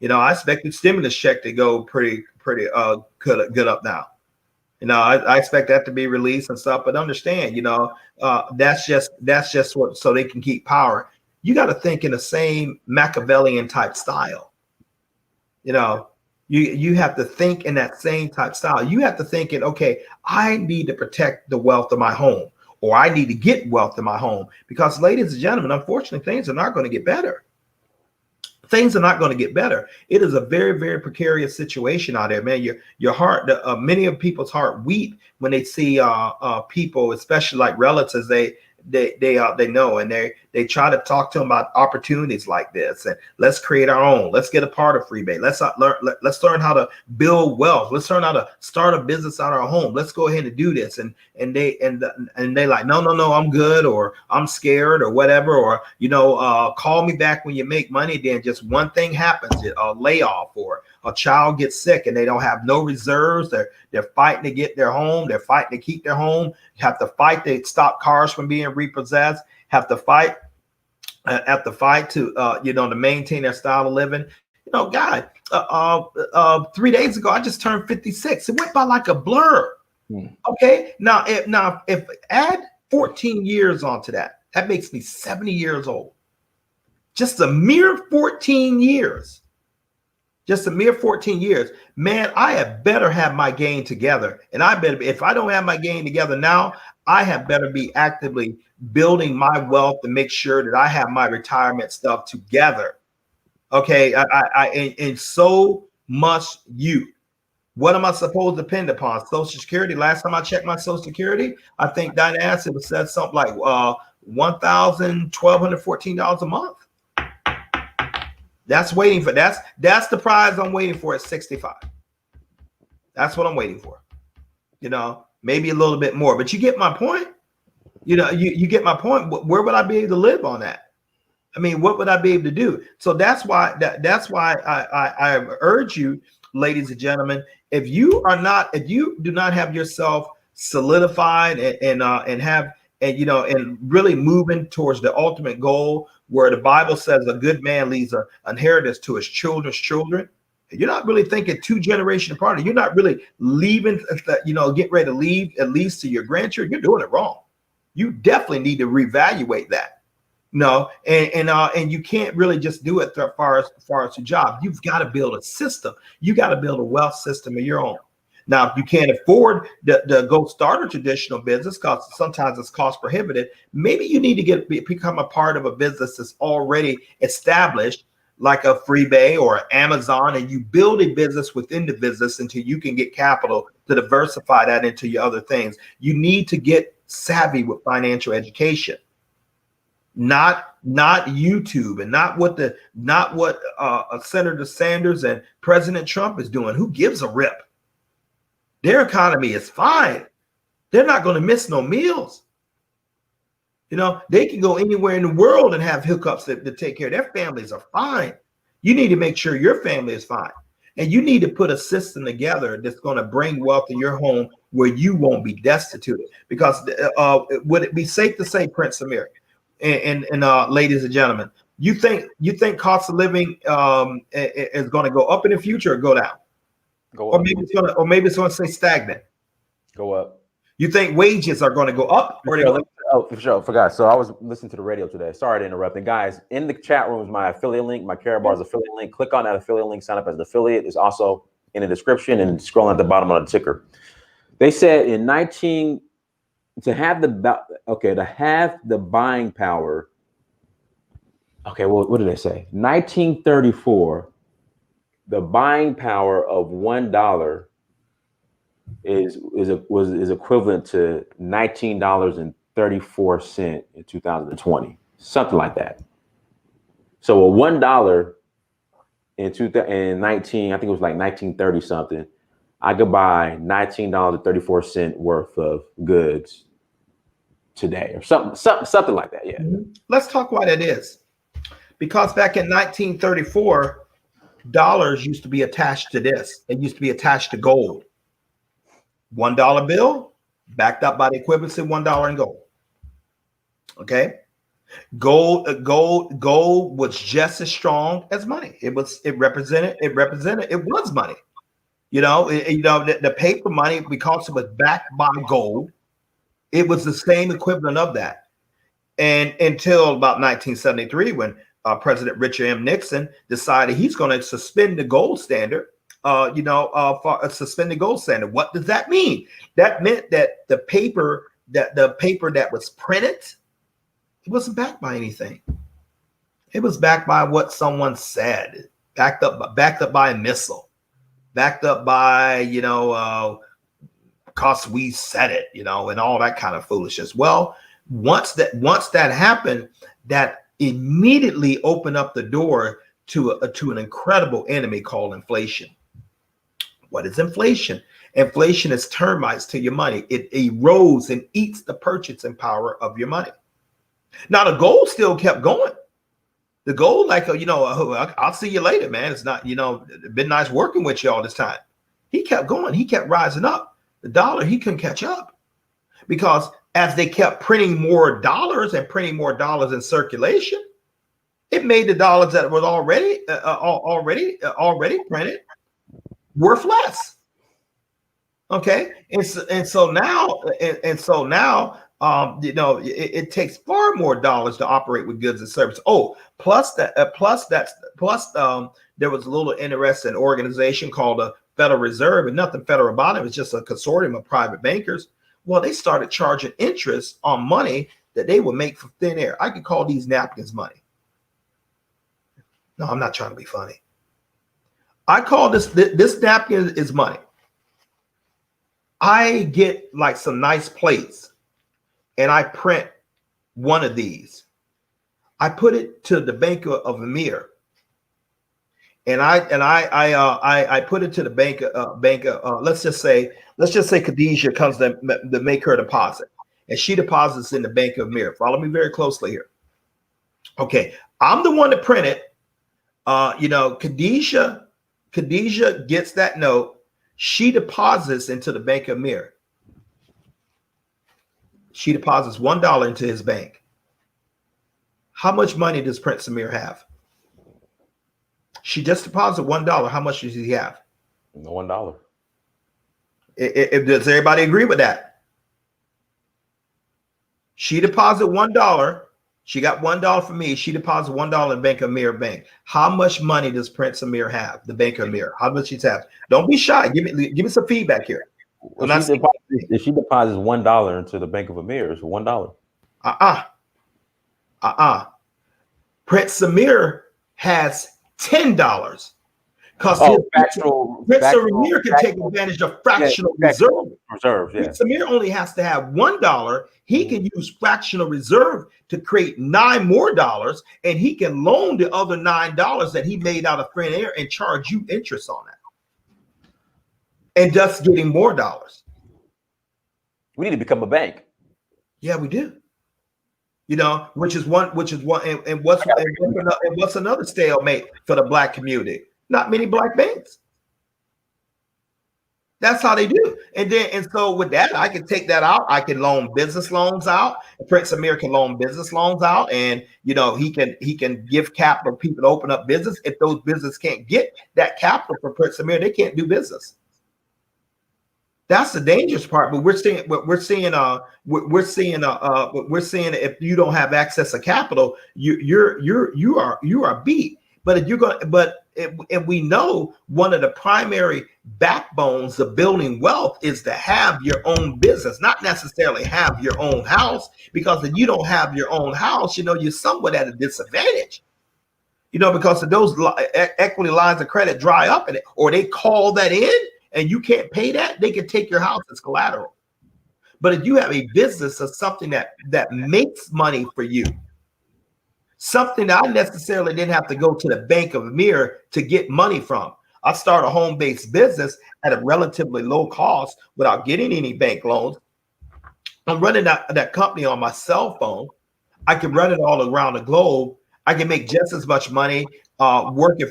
I expect the stimulus check to go pretty good up now. I expect that to be released and stuff, but understand, that's just what, so they can keep power. You got to think in the same Machiavellian type style. You have to think in that same type style. You have to think in, okay, I need to protect the wealth of my home, or I need to get wealth in my home, because, ladies and gentlemen, unfortunately, things are not going to get better. Things are not going to get better. It is a very, very precarious situation out there, man. Your heart, many of people's heart weep when they see people, especially like relatives, they know, and they try to talk to them about opportunities like this, and let's create our own. Let's get a part of rebate. Let's learn how to build wealth. Let's learn how to start a business out of our home. Let's go ahead and do this. And they like, no, I'm good, or I'm scared, or whatever, or call me back when you make money. Then just one thing happens, a layoff, or a child gets sick, and they don't have no reserves. They're fighting to get their home. They're fighting to keep their home. Have to fight to stop cars from being repossessed. Have to fight to to maintain their style of living. God, 3 days ago I just turned 56. It went by like a blur. Okay, now if add 14 years onto that makes me 70 years old. Just a mere 14 years. Just a mere 14 years. Man, I had better have my game together. And if I don't have my game together now, I have better be actively building my wealth to make sure that I have my retirement stuff together. Okay. And so must you. What am I supposed to depend upon? Social Security. Last time I checked my Social Security, I think Diana it said something like $1,214 a month. That's the prize I'm waiting for at 65. That's what I'm waiting for. Maybe a little bit more, but you get my point. You get my point. Where would I be able to live on that? I mean, what would I be able to do? So that's why I urge you, ladies and gentlemen, if you do not have yourself solidified and really moving towards the ultimate goal, where the Bible says a good man leaves an inheritance to his children's children, You're not really thinking 2 generation apart. You're not really leaving, get ready to leave at least to your grandchildren. You're doing it wrong. You definitely need to reevaluate that. No, and you can't really just do it as far as your job. You've got to build a system. You got to build a wealth system of your own. Now, if you can't afford to go start a traditional business because sometimes it's cost prohibitive, maybe you need to become a part of a business that's already established, like a Freebay or Amazon, and you build a business within the business until you can get capital to diversify that into your other things. You need to get savvy with financial education, not YouTube, and not what Senator Sanders and President Trump is doing. Who gives a rip? Their economy is fine. They're not going to miss no meals. They can go anywhere in the world and have hookups to take care of their families are fine. You need to make sure your family is fine. And you need to put a system together that's going to bring wealth in your home where you won't be destitute. Because would it be safe to say, Prince Amir and ladies and gentlemen, you think cost of living is going to go up in the future or go down? Go up. Or maybe it's going to stay stagnant. Go up. You think wages are going to go up or for sure. Forgot. So I was listening to the radio today. Sorry to interrupt. And guys, in the chat room is my affiliate link, my Karatbars affiliate link. Click on that affiliate link, sign up as an affiliate. It's also in the description and scroll at the bottom of the ticker. They said to have the buying power. Okay, well, what did they say? 1934. The buying power of $1 is equivalent to $19.34 in 2020, something like that. So a $1 in 2019, I think it was like 1930 something, I could buy $19.34 worth of goods today, or something like that. Yeah. Mm-hmm. Let's talk why that is. Because back in 1934, dollars used to be attached to this. It used to be attached to gold. $1 bill backed up by the equivalency of $1 in gold. Okay. Gold was just as strong as money. It was money. The paper money, because it was backed by gold, it was the same equivalent of that. And until about 1973, when President Richard M. Nixon decided he's going to suspend the gold standard, suspend the gold standard. What does that mean? That meant that the paper that was printed, it wasn't backed by anything. It was backed by what someone said, backed up by a missile, backed up by, because we said it, and all that kind of foolishness. Well, once that happened, that immediately opened up the door to an incredible enemy called inflation. What is inflation? Inflation is termites to your money. It erodes and eats the purchasing power of your money. Now, the gold still kept going. The gold, I'll see you later, man. It's not, been nice working with you all this time. He kept going. He kept rising up. The dollar, he couldn't catch up, because as they kept printing more dollars in circulation, it made the dollars that was already printed worth less. Okay, and so now it takes far more dollars to operate with goods and services. Oh, plus there was a little interesting organization called the Federal Reserve, and nothing federal about it. It was just a consortium of private bankers. Well, they started charging interest on money that they would make from thin air. I could call these napkins money. No, I'm not trying to be funny. I call this napkin is money. I get like some nice plates and I print one of these. I put it to the Bank of Amir. And I put it to the bank. Let's just say Khadijah comes to make her deposit, and she deposits in the Bank of Amir. Follow me very closely here. Okay, I'm the one to print it. Khadijah gets that note. She deposits into the Bank of Amir. She deposits $1 into his bank. How much money does Prince Amir have? She just deposited $1. How much does he have? $1. Does everybody agree with that? She deposited $1. She got $1 from me. She deposited $1 in Bank of America Bank. How much money does Prince Amir have? The Bank of America. How much he's have? Don't be shy. Give me some feedback here. If she deposits $1 into the Bank of Amir, it's $1. Prince Amir has $10. Because Prince Amir can take advantage of fractional reserve. Prince Amir only has to have $1. He can use fractional reserve to create $9 more, and he can loan the other $9 that he made out of thin air and charge you interest on that, and thus getting more dollars. We need to become a bank. Yeah, we do. You know, which is one, and what's another stalemate for the Black community? Not many Black banks. That's how they do. And so with that, I can take that out. I can loan business loans out. Prince Amir can loan business loans out, and you know, he can give capital to people to open up business. If those businesses can't get that capital for Prince Amir, they can't do business. That's the dangerous part. But we're seeing if you don't have access to capital, you are beat. But if you're going, and we know one of the primary backbones of building wealth is to have your own business, not necessarily have your own house. Because if you don't have your own house, you know, you're somewhat at a disadvantage. You know, because if those equity lines of credit dry up in it, or they call that in, and you can't pay that, they can take your house as collateral. But if you have a business of something that makes money for you, something that I necessarily didn't have to go to the Bank of Amir to get money from. I started a home-based business at a relatively low cost without getting any bank loans. I'm running that company on my cell phone. I can run it all around the globe. I can make just as much money working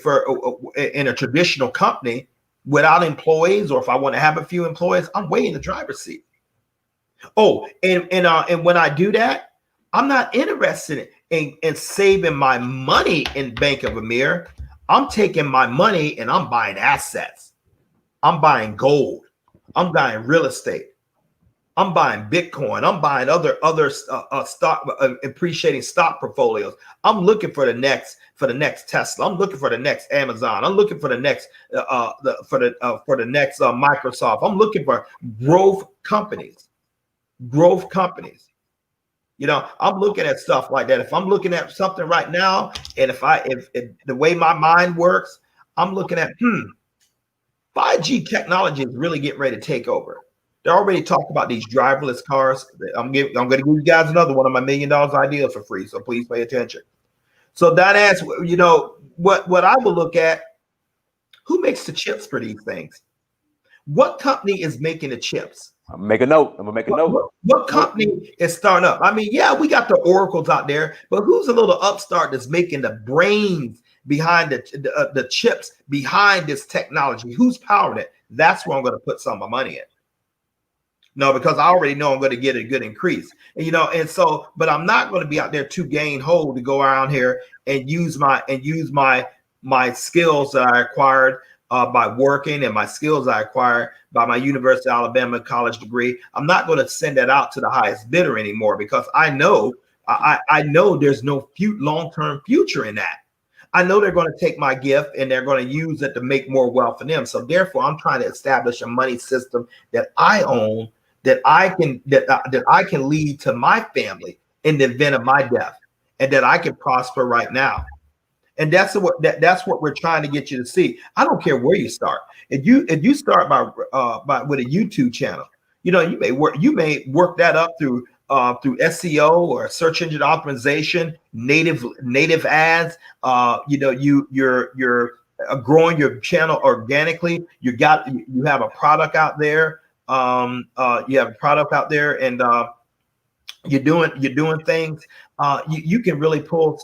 in a traditional company without employees, or if I want to have a few employees, I'm way in the driver's seat. Oh, and when I do that, I'm not interested in saving my money in Bank of Amir. I'm taking my money and I'm buying assets. I'm buying gold. I'm buying real estate. I'm buying Bitcoin. I'm buying other stock appreciating stock portfolios. I'm looking for the next Tesla. I'm looking for the next Amazon. I'm looking for the next Microsoft. I'm looking for growth companies. You know, I'm looking at stuff like that. If I'm looking at something right now, and if the way my mind works, I'm looking at 5G technology is really getting ready to take over. They're already talking about these driverless cars. I'm going to give you guys another one of my $1 million ideas for free. So please pay attention. So that asks, you know, what I will look at, who makes the chips for these things? What company is making the chips? I'm gonna make a note. What company is starting up? I mean, yeah, we got the oracles out there, but who's a little upstart that's making the brains behind the chips behind this technology? Who's powering it? That's where I'm going to put some of my money in. No, because I already know I'm going to get a good increase. And, you know, and so, but I'm not going to be out there to gain hold to go around here and use my skills that I acquired by working, and my skills I acquired by my University of Alabama college degree. I'm not going to send that out to the highest bidder anymore, because I know there's no long-term future in that. I know they're going to take my gift and they're going to use it to make more wealth for them. So therefore, I'm trying to establish a money system that I own, that I can lead to my family in the event of my death, and that I can prosper right now. And that's what we're trying to get you to see. I don't care where you start. If you start by with a YouTube channel, you know, you may work that up through SEO or search engine optimization, native ads. You know, you're growing your channel organically. You have a product out there. You have a product out there, and you're doing things. You can really pull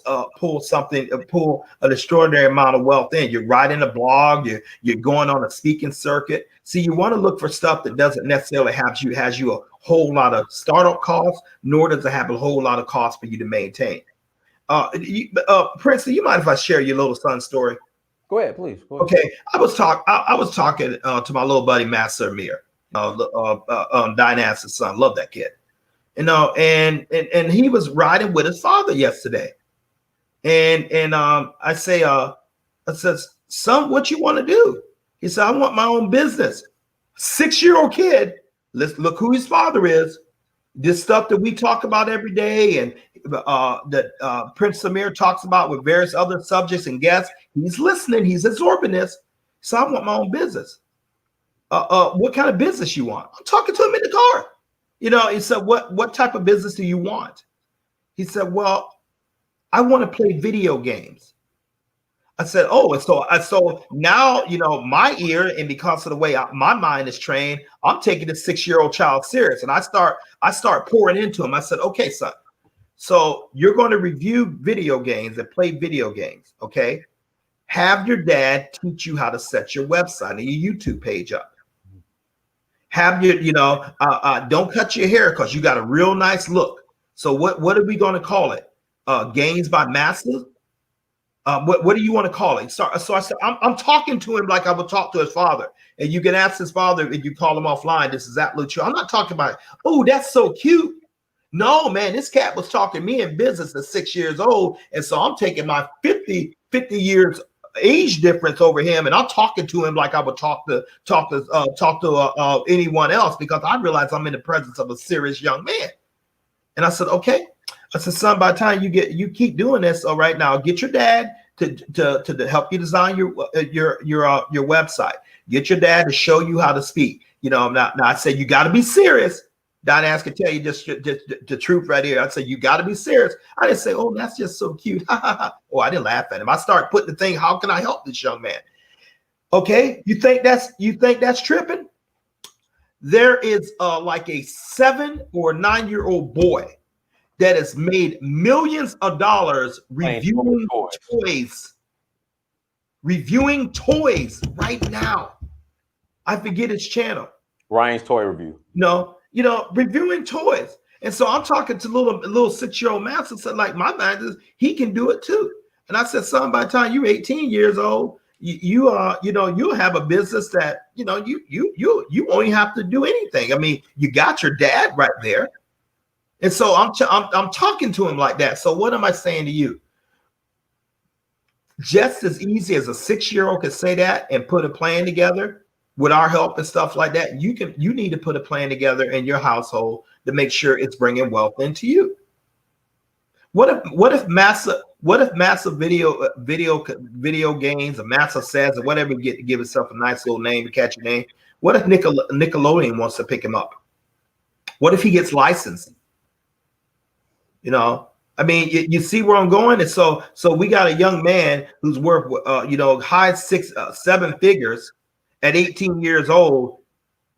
an extraordinary amount of wealth in. You're writing a blog. You're going on a speaking circuit. See, you want to look for stuff that doesn't necessarily has you a whole lot of startup costs, nor does it have a whole lot of costs for you to maintain. Prince, do you mind if I share your little son's story? Go ahead, please. Go ahead. Okay, I was talking to my little buddy Matt Amir, Diana's son. Love that kid. And he was riding with his father yesterday. And I said, son, what you want to do? He said, I want my own business. 6-year-old kid. Let's look who his father is. This stuff that we talk about every day and that Prince Amir talks about with various other subjects and guests. He's listening. He's absorbing this. So I want my own business. What kind of business you want? I'm talking to him in the car. He said, what type of business do you want? He said, well, I want to play video games. I said, oh, and so now, my ear, and because of the way my mind is trained, I'm taking this 6-year-old child serious. And I start pouring into him. I said, okay, son, so you're going to review video games and play video games. Okay. Have your dad teach you how to set your website and your YouTube page up. Have your, don't cut your hair because you got a real nice look. So what are we going to call it? Games by Massive? What do you want to call it? So I said, I'm talking to him like I would talk to his father. And you can ask his father if you call him offline. This is absolutely true. I'm not talking about, oh, that's so cute. No, man, this cat was talking to me in business at 6 years old. And so I'm taking my 50 years age difference over him. And I'm talking to him like I would talk to anyone else, because I realize I'm in the presence of a serious young man. And I said, okay. I said, son, by the time you keep doing this, all right, now get your dad to help you design your website. Get your dad to show you how to speak. Now I said, you got to be serious. Diane can tell you just the truth right here. I said, you got to be serious. I didn't say, oh, that's just so cute. Oh, I didn't laugh at him. I started putting the thing, how can I help this young man? Okay, you think that's tripping? There is like a 7 or 9-year-old boy that has made millions of dollars reviewing toys right now. I forget his channel. Ryan's Toy Review. Reviewing toys. And so I'm talking to little 6-year-old Master, said, like, my mind is he can do it too. And I said, son, by the time you're 18 years old, you'll have a business that you won't have to do anything. I mean, you got your dad right there. And so I'm talking to him like that. So what am I saying to you? Just as easy as a 6-year-old can say that and put a plan together with our help and stuff like that, you need to put a plan together in your household to make sure it's bringing wealth into you. What if massive video games, or massive says, or whatever, give itself a nice little name, to catch a name? What if Nickelodeon wants to pick him up? What if he gets licensed? I mean, you see where I'm going. And so we got a young man who's worth, high 6-7 figures at 18 years old.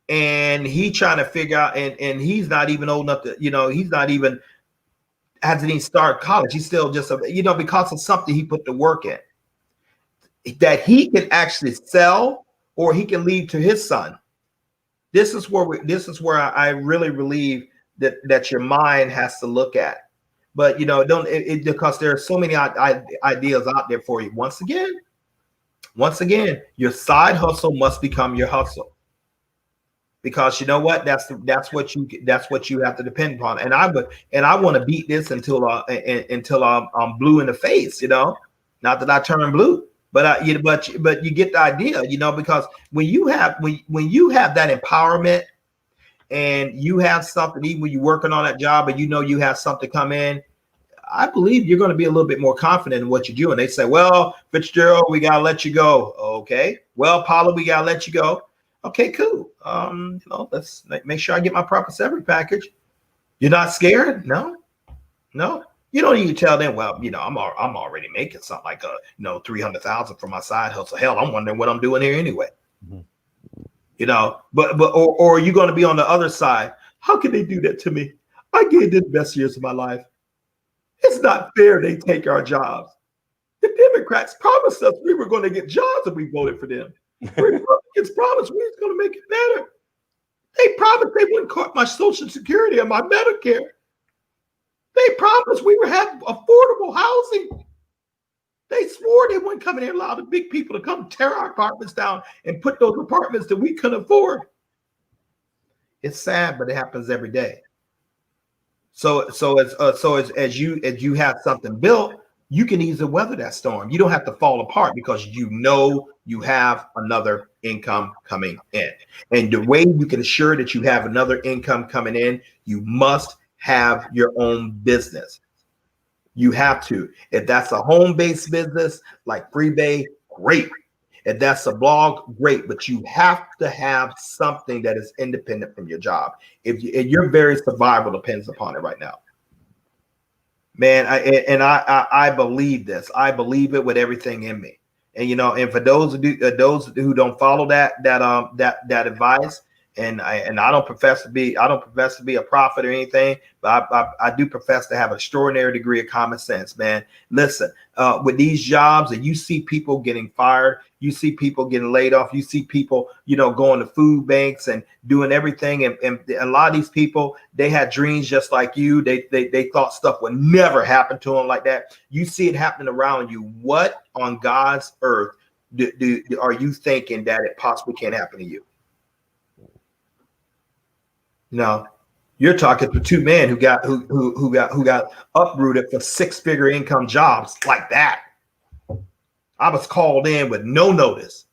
And he trying to figure out, and he's not even old enough to, he's not even, hasn't even started college. He's still just, because of something he put the work in that he can actually sell, or he can leave to his son. This is where I really believe that your mind has to look at. But because there are so many ideas out there for you. Once again, your side hustle must become your hustle, because you know what? That's what you have to depend upon. And I want to beat this until I'm blue in the face. Not that I turn blue, but you get the idea. Because when you have that empowerment, and you have something, even when you're working on that job, and you have something come in, I believe you're going to be a little bit more confident in what you do. And they say, well, Fitzgerald, we got to let you go. Okay. Well, Paula, we got to let you go. Okay, cool. Let's make sure I get my proper salary package. You're not scared? No. You don't need to tell them, well, I'm already making something like $300,000 for my side hustle. Hell, I'm wondering what I'm doing here anyway. Mm-hmm. Or are you going to be on the other side? How can they do that to me? I gave them the best years of my life. It's not fair they take our jobs. The Democrats promised us we were going to get jobs if we voted for them. Republicans promised we was going to make it better. They promised they wouldn't cut my Social Security and my Medicare. They promised we would have affordable housing. They swore they wouldn't come in here and allow the big people to come tear our apartments down and put those apartments that we couldn't afford. It's sad, but it happens every day. So as you have something built, you can easily weather that storm. You don't have to fall apart because you know you have another income coming in. And the way you can ensure that you have another income coming in, you must have your own business. You have to. If that's a home-based business like Freebay, great. If that's a blog, great. But you have to have something that is independent from your job. If your very survival depends upon it right now. Man, I believe this. I believe it with everything in me. And and for those who don't follow that advice, and I don't profess to be a prophet or anything, but I do profess to have an extraordinary degree of common sense, man. Listen, with these jobs, and you see people getting fired, you see people getting laid off, you see people, going to food banks and doing everything. And a lot of these people, they had dreams just like you. They thought stuff would never happen to them like that. You see it happening around you. What on God's earth are you thinking that it possibly can't happen to you? No, you're talking to two men who got uprooted for 6-figure income jobs like that. I was called in with no notice,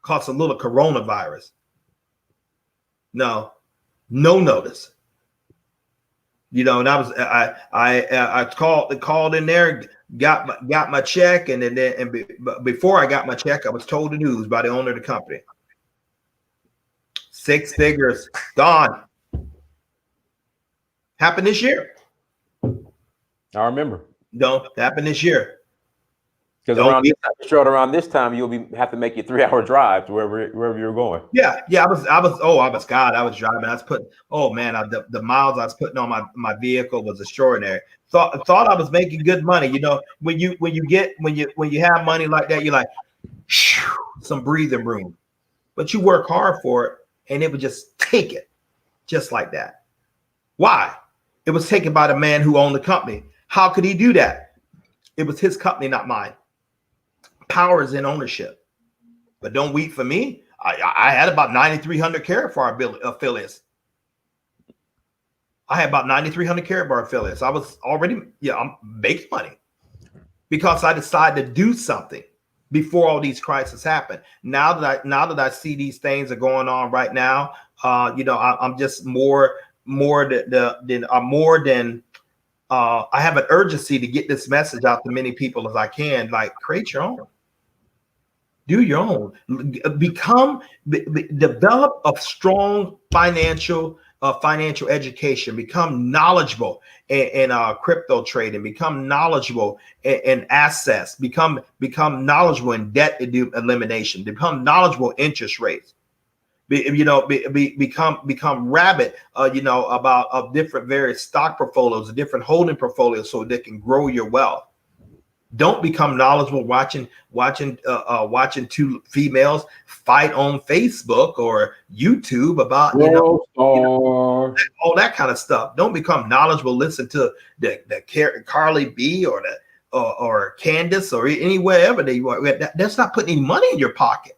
cause a little coronavirus. No notice. And I called in there, got my check, and before I got my check, I was told the news by the owner of the company. 6 figures gone. Happened this year. I remember. No, happened this year. Because around this time, you'll have to make your 3-hour drive to wherever you're going. Yeah. I was God. I was driving. I was putting. Oh man, the miles I was putting on my vehicle was extraordinary. Thought I was making good money. When you have money like that, you're like, some breathing room. But you work hard for it, and it would just take it, just like that. Why? It was taken by the man who owned the company. How could he do that? It was his company, not mine. Power is in ownership. But don't weep for me. I had about 9,300 Karatbar affiliates. I had about 9,300 Karatbar affiliates. I was already, I'm making money because I decided to do something before all these crises happen. Now that I see these things are going on right now, I'm just more than I have an urgency to get this message out to many people as I can. Like, create your own, do your own, develop a strong financial education, become knowledgeable in crypto trading, become knowledgeable in assets, become knowledgeable in debt elimination, become knowledgeable in interest rates. Become rabid, about different various stock portfolios, different holding portfolios, so they can grow your wealth. Don't become knowledgeable watching two females fight on Facebook or YouTube about all that kind of stuff. Don't become knowledgeable. Listen to the Carly B or Candace or anywherever they want. That's not putting any money in your pocket.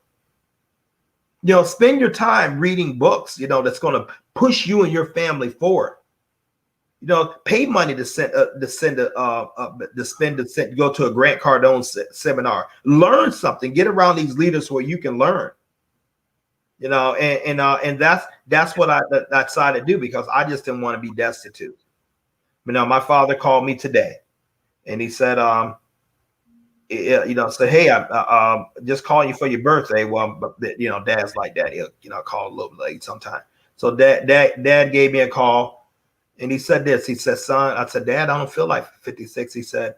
Spend your time reading books, that's going to push you and your family forward. Pay money to go to a Grant Cardone seminar, learn something, get around these leaders where you can learn. And that's what I decided to do, because I just didn't want to be destitute. My father called me today, and he said, say, hey, I just calling you for your birthday. Well, but dad's like that. He'll call a little late sometimes. So dad gave me a call, and he said this. He said, son, I said, Dad, I don't feel like 56. He said,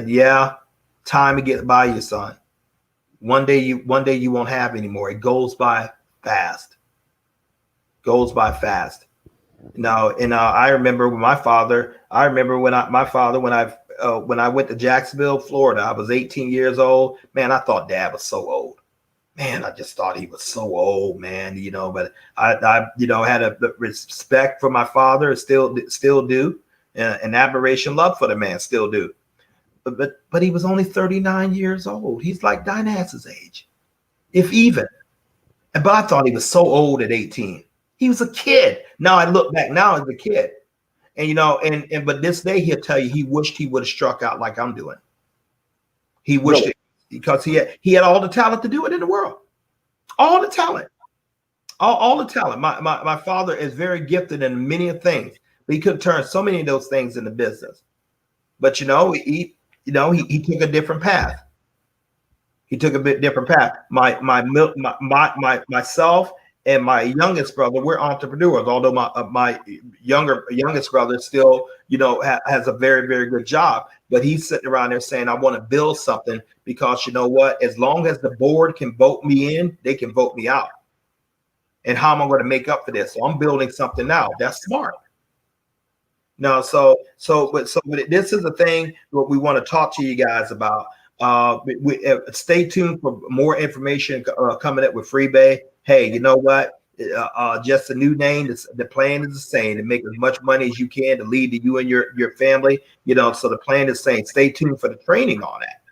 yeah, time to get by you, son. One day you won't have anymore. It goes by fast. Now, and I remember when my father, when I went to Jacksonville, Florida, I was 18 years old. Man, I thought Dad was so old. Man, I just thought he was so old, man. But I had a respect for my father, still do, and admiration, love for the man, still do. but he was only 39 years old. He's like Dynas's age, if even. But I thought he was so old at 18. He was a kid. Now I look back now as a kid. And but this day he'll tell you he wished he would have struck out like I'm doing. He wished it because he had all the talent to do it in the world. All the talent. All the talent. My father is very gifted in many things, but he could turn so many of those things into business. But he took a different path. He took a bit different path. Myself and my youngest brother, we're entrepreneurs. Although my youngest brother still, has a very, very good job. But he's sitting around there saying, I want to build something because you know what? As long as the board can vote me in, they can vote me out. And how am I going to make up for this? So I'm building something now. That's smart. No, but this is the thing what we want to talk to you guys about. Stay tuned for more information coming up with FreeBay. Hey, you know what? Just a new name. The plan is the same to make as much money as you can to lead to you and your family. So the plan is saying stay tuned for the training on that.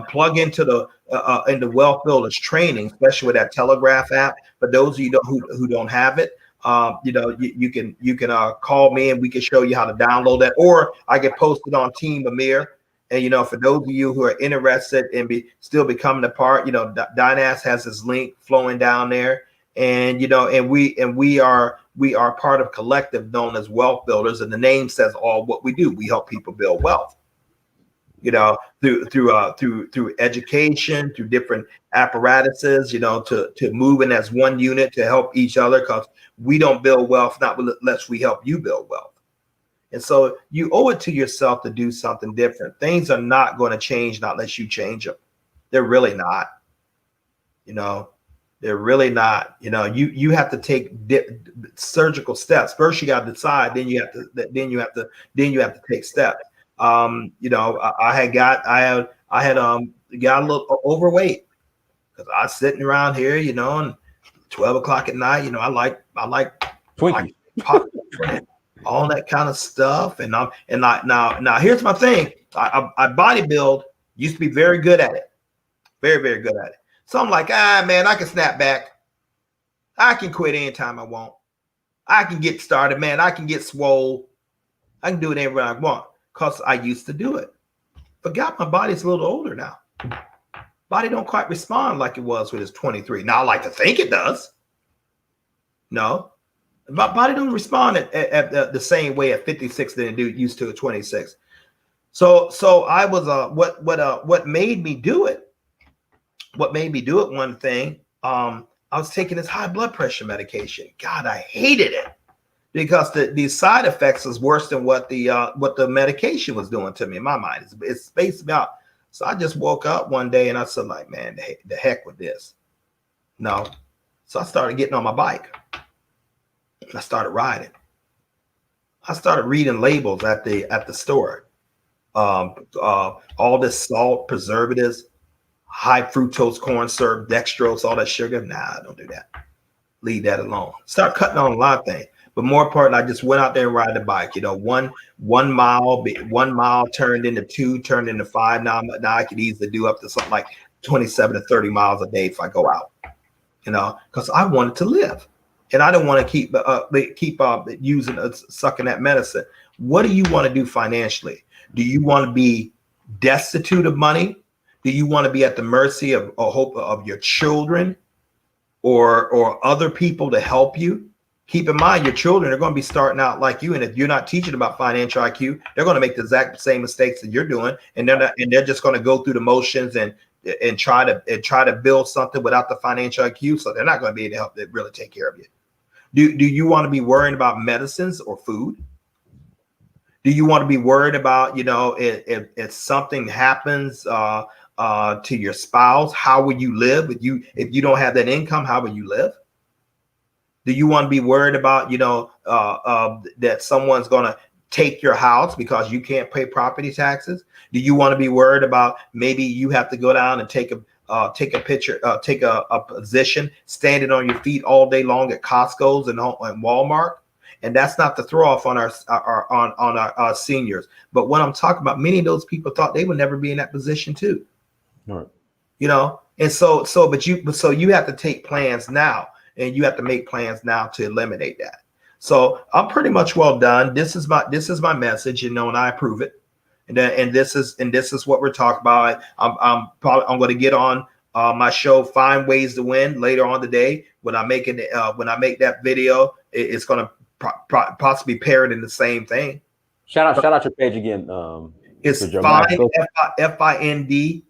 Plug into the Wealth Builders training, especially with that Telegraph app. For those of you who don't have it, you can call me and we can show you how to download that, or I can post it on Team Amir. And for those of you who are interested in still becoming a part, Dynas has his link flowing down there, and we are part of a collective known as Wealth Builders, and the name says all what we do. We help people build wealth. Through education, through different apparatuses, to move in as one unit to help each other, because we don't build wealth not unless we help you build wealth. And so you owe it to yourself to do something different. Things are not going to change not unless you change them. They're really not. They're really not. You have to take surgical steps. First, you got to decide. Then you have to take steps. I had got a little overweight because I was sitting around here, and 12 o'clock at night. I like Twinkies. All that kind of stuff. And now here's my thing. I bodybuild, used to be very good at it. Very, very good at it. So I'm like, man, I can snap back. I can quit anytime I want. I can get started, man. I can get swole. I can do it anywhere I want because I used to do it. Forgot my body's a little older now. Body don't quite respond like it was when it's 23. Now I like to think it does. No. My body don't respond at the same way at 56 than it used to at 26. So I was what made me do it. What made me do it? One thing, I was taking this high blood pressure medication. God, I hated it because the side effects was worse than what the medication was doing to me in my mind. It spaced me out. So I just woke up one day and I said, like, man, the heck with this. No. So I started getting on my bike. I started riding. I started reading labels at the store. All this salt, preservatives, high fructose corn syrup, dextrose, all that sugar. Nah, don't do that. Leave that alone. Start cutting on a lot of things. But more important, I just went out there and ride the bike. 1 mile turned into 2, turned into 5. Now I could easily do up to something like 27 to 30 miles a day if I go out. Because I wanted to live. And I don't want to keep sucking that medicine. What do you want to do financially? Do you want to be destitute of money? Do you want to be at the mercy of hope of your children or other people to help you? Keep in mind, your children are going to be starting out like you, and if you're not teaching about financial IQ, they're going to make the exact same mistakes that you're doing, and they're just going to go through the motions and try to build something without the financial IQ. So they're not going to be able to help them really take care of you. Do you want to be worrying about medicines or food? Do you want to be worried about, if something happens to your spouse, how will you live? If you don't have that income, how will you live? Do you want to be worried about, that someone's going to take your house because you can't pay property taxes? Do you want to be worried about maybe you have to go down and take a position standing on your feet all day long at Costco's and Walmart, And that's not to throw off on our seniors. But what I'm talking about, many of those people thought they would never be in that position too. Right. You know, and so you have to take plans now, and you have to make plans now to eliminate that. So I'm pretty much well done. This is my message, and I approve it. And this is what we're talking about. I'm going to get on my show, Find Ways to Win, later on today. When I make that video, it's going to possibly parrot in the same thing. Shout out your page again. It's Find FIND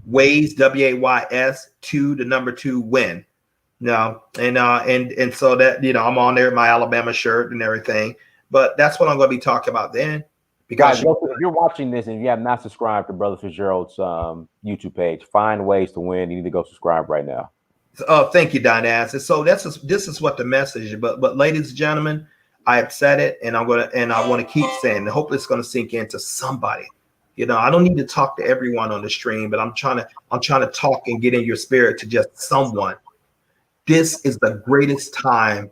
Ways WAYS 2 win. No, and so that I'm on there, my Alabama shirt and everything. But that's what I'm going to be talking about then. Because guys, if you're watching this and you have not subscribed to Brother Fitzgerald's YouTube page, Find Ways to Win. You need to go subscribe right now. Thank you, Dynas. And so this is what the message is. But ladies and gentlemen, I have said it, and I want to keep saying it. Hopefully, it's going to sink into somebody. I don't need to talk to everyone on the stream, but I'm trying to talk and get in your spirit to just someone. This is the greatest time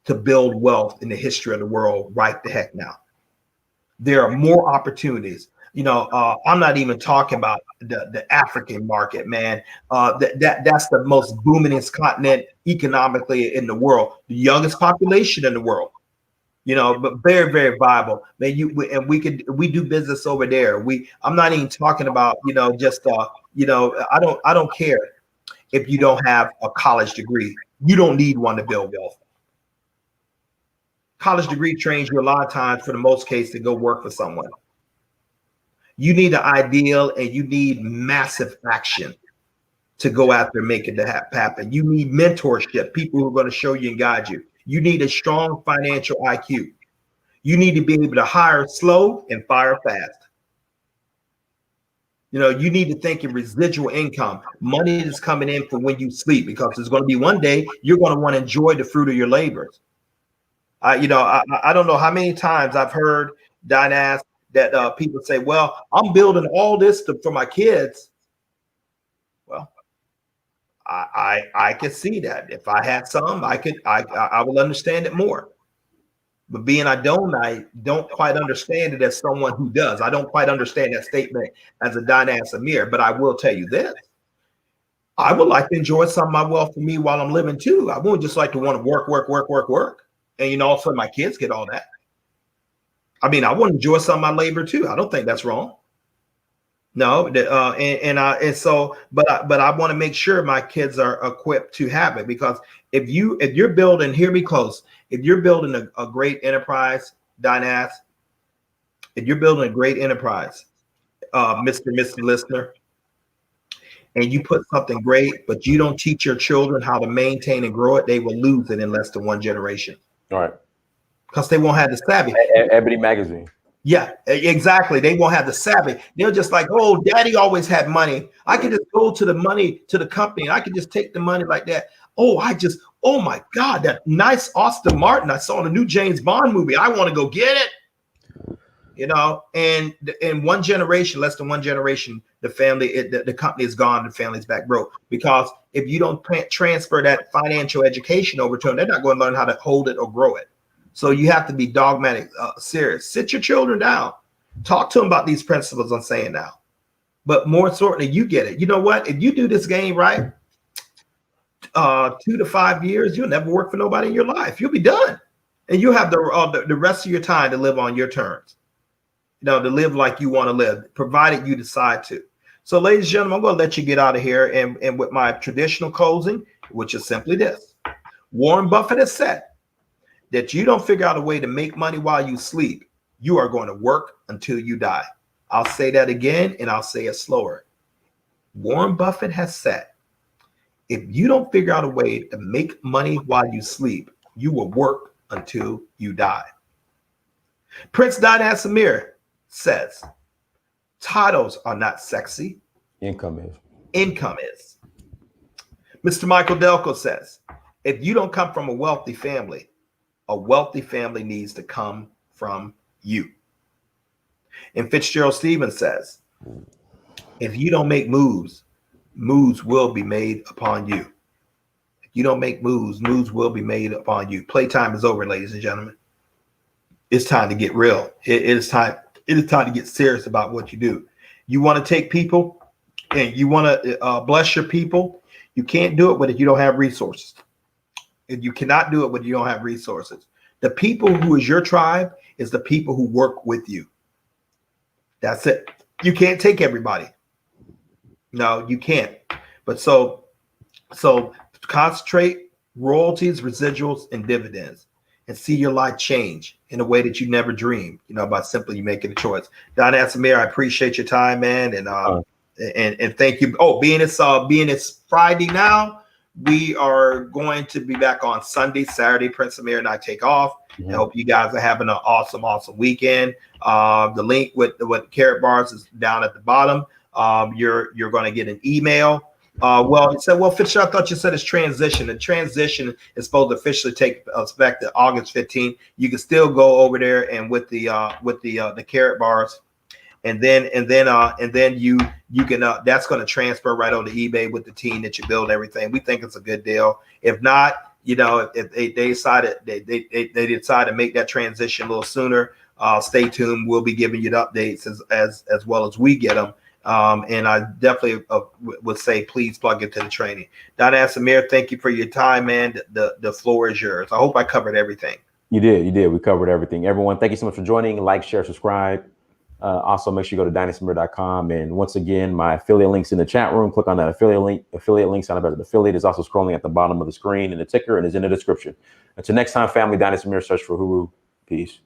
to build wealth in the history of the world right the heck now. There are more opportunities. I'm not even talking about the African market, man. That's the most boomingest continent economically in the world, the youngest population in the world. But very, very viable. Man, we do business over there. I'm not even talking about I don't care if you don't have a college degree. You don't need one to build wealth. College degree trains you a lot of times, for the most case, to go work for someone. You need an ideal, and you need massive action to go after making that happen. You need mentorship, people who are going to show you and guide you. You need a strong financial IQ. You need to be able to hire slow and fire fast. You need to think in residual income. Money is coming in for when you sleep, because there's going to be one day you're going to want to enjoy the fruit of your labors. I don't know how many times I've heard Dynas that people say, well, I'm building all this for my kids. Well, I can see that. If I had some, I will understand it more. But being I don't quite understand it as someone who does. I don't quite understand that statement as a Dynas Amir. But I will tell you this. I would like to enjoy some of my wealth for me while I'm living too. I wouldn't just like to want to work. And all of a sudden my kids get all that. I mean, I want to enjoy some of my labor too. I don't think that's wrong. No, but I want to make sure my kids are equipped to have it, because if you're building, hear me close, if you're building a great enterprise, Dynas, if you're building a great enterprise, Mr. Listener, and you put something great, but you don't teach your children how to maintain and grow it, they will lose it in less than one generation. All right. Because they won't have the savvy. Ebony Magazine. Yeah, exactly. They won't have the savvy. They're just like, oh, daddy always had money. I can just go to the company. I can just take the money like that. Oh my God, that nice Aston Martin I saw in the new James Bond movie. I want to go get it. And in one generation, less than one generation, the company is gone, the family's back broke. Because if you don't transfer that financial education over to them, they're not going to learn how to hold it or grow it. So you have to be dogmatic, serious. Sit your children down. Talk to them about these principles I'm saying now. But more importantly, you get it. You know what? If you do this game right, 2 to 5 years, you'll never work for nobody in your life. You'll be done. And you have the rest of your time to live on your terms. To live like you want to live, provided you decide to. So, ladies and gentlemen, I'm going to let you get out of here. And with my traditional closing, which is simply this. Warren Buffett has said that you don't figure out a way to make money while you sleep, you are going to work until you die. I'll say that again, and I'll say it slower. Warren Buffett has said, if you don't figure out a way to make money while you sleep, you will work until you die. Prince Dynas Amir says, titles are not sexy. Income is. Mr. Michael Delco says, if you don't come from a wealthy family needs to come from you. And Fitzgerald Stevens says, if you don't make moves will be made upon you. If You don't make moves. Moves will be made upon you. Playtime is over, ladies and gentlemen. It's time to get real. It is time. It is time to get serious about what you do. You want to take people and you want to bless your people. You can't do it if you don't have resources. And you cannot do it when you don't have resources. The people who is your tribe is the people who work with you. That's it. You can't take everybody. No, you can't. But so concentrate royalties, residuals, and dividends, and see your life change in a way that you never dreamed. By simply making a choice. Don Asamir, I appreciate your time, man, and thank you. Oh, being it's Friday now, we are going to be back on Sunday, Saturday. Prince Amir and I take off. I hope you guys are having an awesome weekend. The link with Carrot Bars is down at the bottom. You're going to get an email. It said, Fitzgerald, I thought you said it's transition. The transition is supposed to officially take effect to August 15th. You can still go over there and with the Carrot Bars, and then you can that's going to transfer right on to eBay with the team that you build everything. We think it's a good deal. If not, if they decided they decide to make that transition a little sooner, stay tuned. We'll be giving you the updates as well as we get them. And I definitely would say, please plug into the training. Don Asamir, thank you for your time, man. The floor is yours. I hope I covered everything. You did. We covered everything. Everyone, thank you so much for joining. Like, share, subscribe. Also, make sure you go to dynastymirror.com. And once again, my affiliate links in the chat room. Click on that affiliate link. Affiliate link, sign up as an affiliate is also scrolling at the bottom of the screen, and the ticker and is in the description. Until next time, family, Dynasty Mirror, search for Huru. Peace.